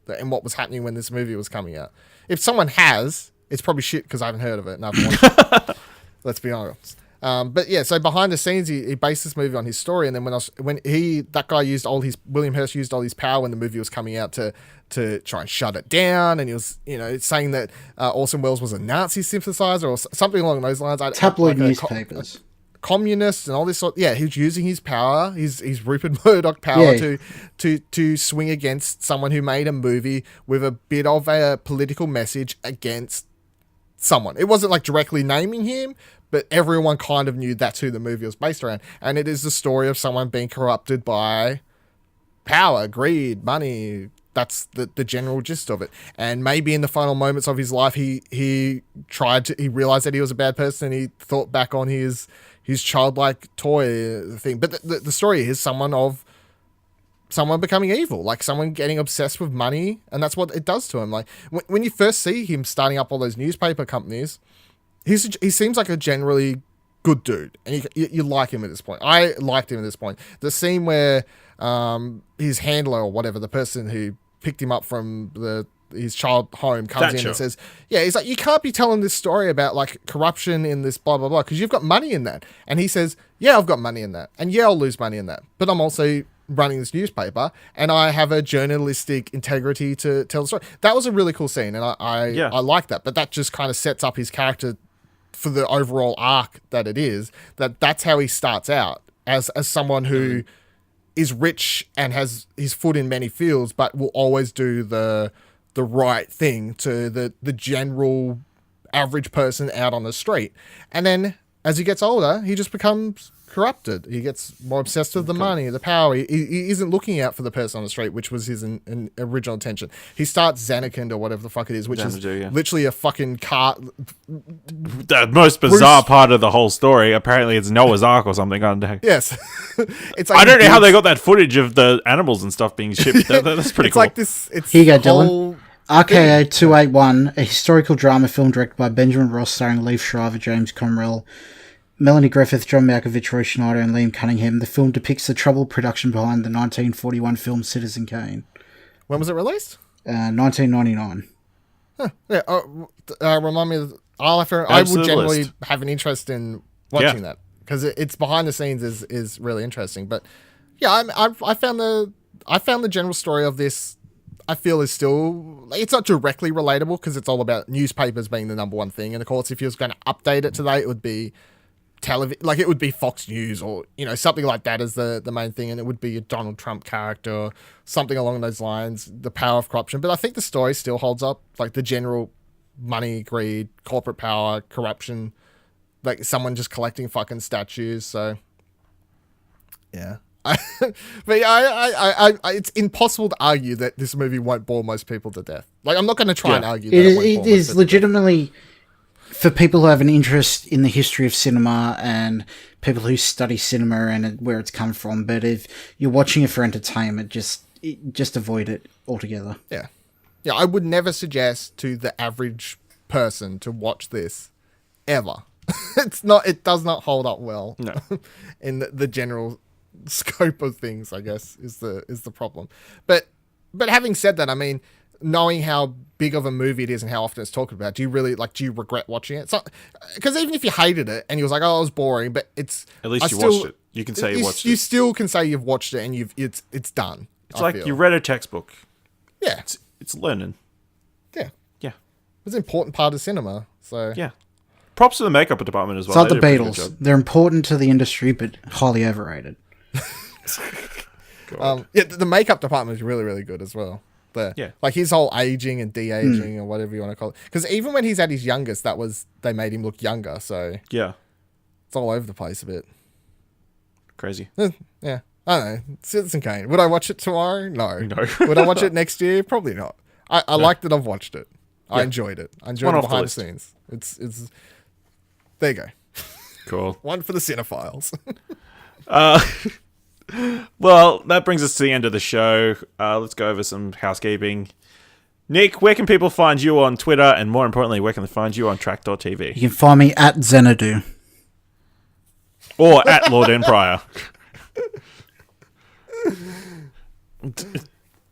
what was happening when this movie was coming out. If someone has, it's probably shit because I haven't heard of it and I haven't watched it. Let's be honest. But yeah, so behind the scenes, he based this movie on his story, and then William Hurst used all his power when the movie was coming out to try and shut it down, and he was saying that Orson Welles was a Nazi sympathizer or something along those lines. Tabloid newspapers, communists, and all this sort. Yeah, he was using his power, his Rupert Murdoch power to swing against someone who made a movie with a bit of a political message against someone. It wasn't like directly naming him, but everyone kind of knew that's who the movie was based around. And it is the story of someone being corrupted by power, greed, money. That's the general gist of it. And maybe in the final moments of his life, he realized that he was a bad person, and he thought back on his childlike toy thing. But the story is someone becoming evil, like someone getting obsessed with money, and that's what it does to him. Like when you first see him starting up all those newspaper companies, he seems like a generally good dude, and you like him at this point. I liked him at this point. The scene where his handler or whatever, the person who picked him up from his child home, comes in and says, yeah, he's like, you can't be telling this story about like corruption in this blah blah blah because you've got money in that. And he says, yeah, I've got money in that, and yeah, I'll lose money in that, but I'm also running this newspaper, and I have a journalistic integrity to tell the story. That was a really cool scene, and I like that. But that just kind of sets up his character for the overall arc that it is. That's how he starts out as someone who is rich and has his foot in many fields, but will always do the right thing to the general average person out on the street. And then as he gets older, he just becomes corrupted. He gets more obsessed with the money, the power. He isn't looking out for the person on the street, which was his original intention. He starts Xanakind or whatever the fuck it is, which is literally a fucking car. The most bizarre part of the whole story, apparently it's Noah's Ark or something. Yes. It's like I don't know how they got that footage of the animals and stuff being shipped. That's pretty it's cool. Like this. It's here you go, Dylan. RKO 281, a historical drama film directed by Benjamin Ross, starring Liev Schreiber, James Comrell, Melanie Griffith, John Malkovich, Roy Schneider, and Liam Cunningham. The film depicts the troubled production behind the 1941 film Citizen Kane. When was it released? 1999. Huh. Yeah. Remind me. I would generally have an interest in watching that because it's behind the scenes is really interesting. But yeah, I found the general story of this. I feel is still, it's not directly relatable because it's all about newspapers being the number one thing. And of course, if you was going to update it today, it would be television, like it would be Fox News or, something like that as the main thing. And it would be a Donald Trump character or something along those lines, the power of corruption. But I think the story still holds up, like the general money, greed, corporate power, corruption, like someone just collecting fucking statues. So, yeah. But yeah, it's impossible to argue that this movie won't bore most people to death. Like, I'm not going to try and argue that it is legitimately for people who have an interest in the history of cinema and people who study cinema and where it's come from. But if you're watching it for entertainment, just avoid it altogether. Yeah, I would never suggest to the average person to watch this ever. It does not hold up well. No. In the general scope of things, I guess, is the problem. But having said that, I mean, knowing how big of a movie it is and how often it's talked about, do you regret watching it? Because even if you hated it and you was like, oh, it was boring, but it's at least watched it. You can say you watched it. You still can say you've watched it and it's done. It's like you read a textbook. Yeah, it's learning. Yeah, yeah. It's an important part of cinema. So yeah. Props to the makeup department as well. It's like the Beatles. They're important to the industry, but highly overrated. The makeup department is really, really good as well. Like his whole aging and de-aging or whatever you want to call it. Because even when he's at his youngest, they made him look younger. So yeah, it's all over the place a bit. Crazy. Yeah, I don't know. Citizen Kane. Would I watch it tomorrow? No. Would I watch it next year? Probably not. I like that I've watched it. I enjoyed it. I enjoyed it behind the scenes. It's there you go. Cool. One for the cinephiles. Well, that brings us to the end of the show. Let's go over some housekeeping. Nick, where can people find you on Twitter? And more importantly, where can they find you on Trakt.tv? You can find me at Xanadu. Or at Lord Empire.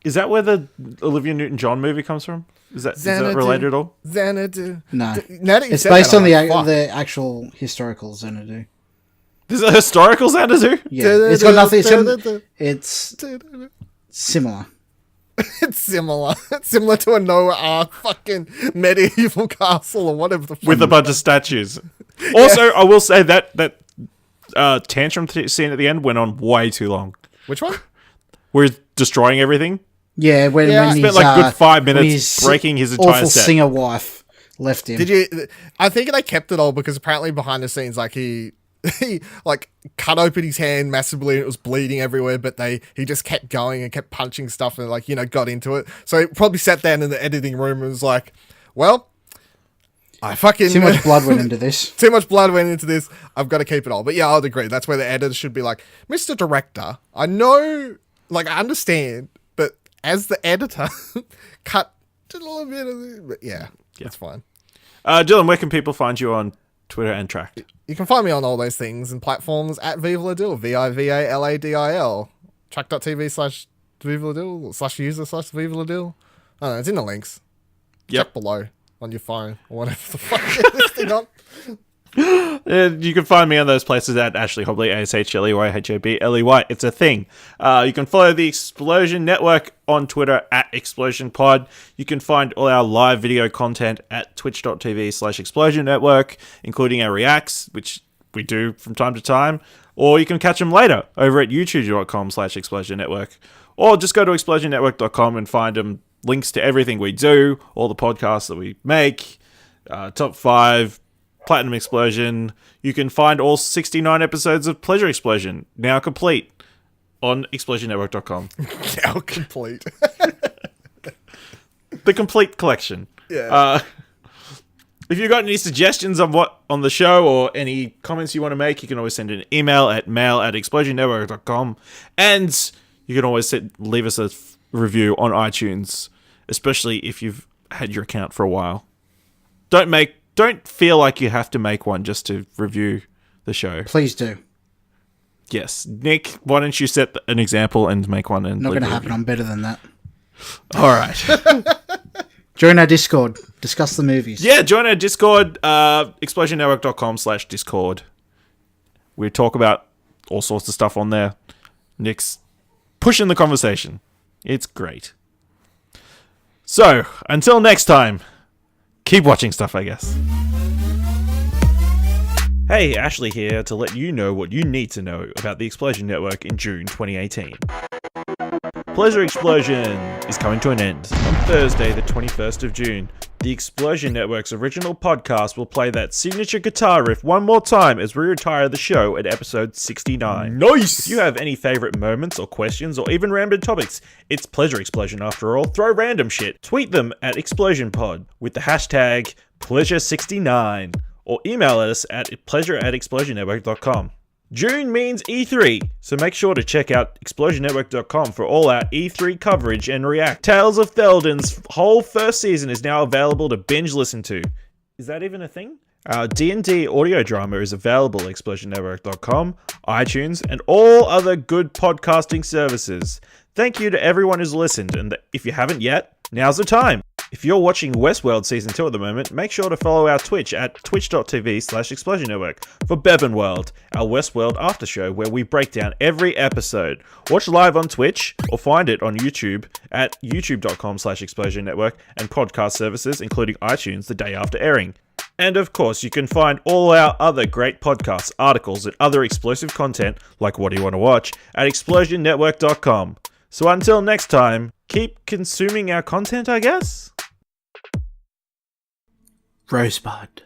Is that where the Olivia Newton-John movie comes from? Is that related at all? Xanadu. No. It's based on the actual historical Xanadu. There's a historical Xanadu? Yeah. It's got nothing. It's similar. It's similar. It's similar to a Noah Ark fucking medieval castle or whatever the fuck. With a bunch of statues. Also, I will say that tantrum scene at the end went on way too long. Which one? Where he's destroying everything. Yeah, when he spent like good 5 minutes breaking his entire awful set. Singer wife left him. Did you? I think they kept it all because apparently behind the scenes, like he like cut open his hand massively and it was bleeding everywhere, but he just kept going and kept punching stuff and got into it. So he probably sat down in the editing room and was like, well, I fucking too much blood went into this. Too much blood went into this. I've got to keep it all. But yeah, I'd agree. That's where the editor should be like, Mr. Director, I know, I understand, but as the editor, cut a little bit of it. But yeah, that's fine. Dylan, where can people find you on Twitter and Trakt? You can find me on all those things and platforms at Viva La Dil, VIVALADIL. Trakt.tv/Viva La Dil /user/Viva La Dil. I don't know, it's in the links. Check below on your phone or whatever the fuck you're listening on. You can find me on those places at Ashley Hobley, ASHLEYHOBLEY. It's a thing. You can follow the Explosion Network on Twitter at ExplosionPod. You can find all our live video content at twitch.tv/Explosion Network, including our reacts, which we do from time to time. Or you can catch them later over at youtube.com/Explosion Network. Or just go to explosionnetwork.com and find them links to everything we do, all the podcasts that we make, top 5, Platinum Explosion. You can find all 69 episodes of Pleasure Explosion, now complete, on explosionnetwork.com. Now complete. The complete collection. Yeah. If you've got any suggestions on the show or any comments you want to make, you can always send an email at mail@explosionnetwork.com. And you can always leave us a review on iTunes, especially if you've had your account for a while. Don't feel like you have to make one just to review the show. Please do. Yes. Nick, why don't you set an example and make one? And Not going to happen. I'm better than that. All right. Join our Discord. Discuss the movies. Yeah, join our Discord, explosionnetwork.com/Discord. We talk about all sorts of stuff on there. Nick's pushing the conversation. It's great. So, until next time, keep watching stuff, I guess. Hey, Ashley here to let you know what you need to know about the Explosion Network in June 2018. Pleasure Explosion is coming to an end. On Thursday, the 21st of June, the Explosion Network's original podcast will play that signature guitar riff one more time as we retire the show at episode 69. Nice! If you have any favourite moments or questions or even random topics, it's Pleasure Explosion after all. Throw random shit. Tweet them at ExplosionPod with the hashtag Pleasure69 or email us at pleasure@explosionnetwork.com. June means E3, so make sure to check out explosionnetwork.com for all our E3 coverage and react. Tales of Theldon's whole first season is now available to binge listen to. Is that even a thing? Our D&D audio drama is available at explosionnetwork.com, iTunes, and all other good podcasting services. Thank you to everyone who's listened, and if you haven't yet, now's the time. If you're watching Westworld Season 2 at the moment, make sure to follow our Twitch at twitch.tv/Explosion Network for Bevan World, our Westworld after show where we break down every episode. Watch live on Twitch or find it on YouTube at youtube.com/Explosion Network and podcast services including iTunes the day after airing. And of course, you can find all our other great podcasts, articles, and other explosive content like What Do You Want to Watch at explosionnetwork.com. So until next time, keep consuming our content, I guess? Rosebud.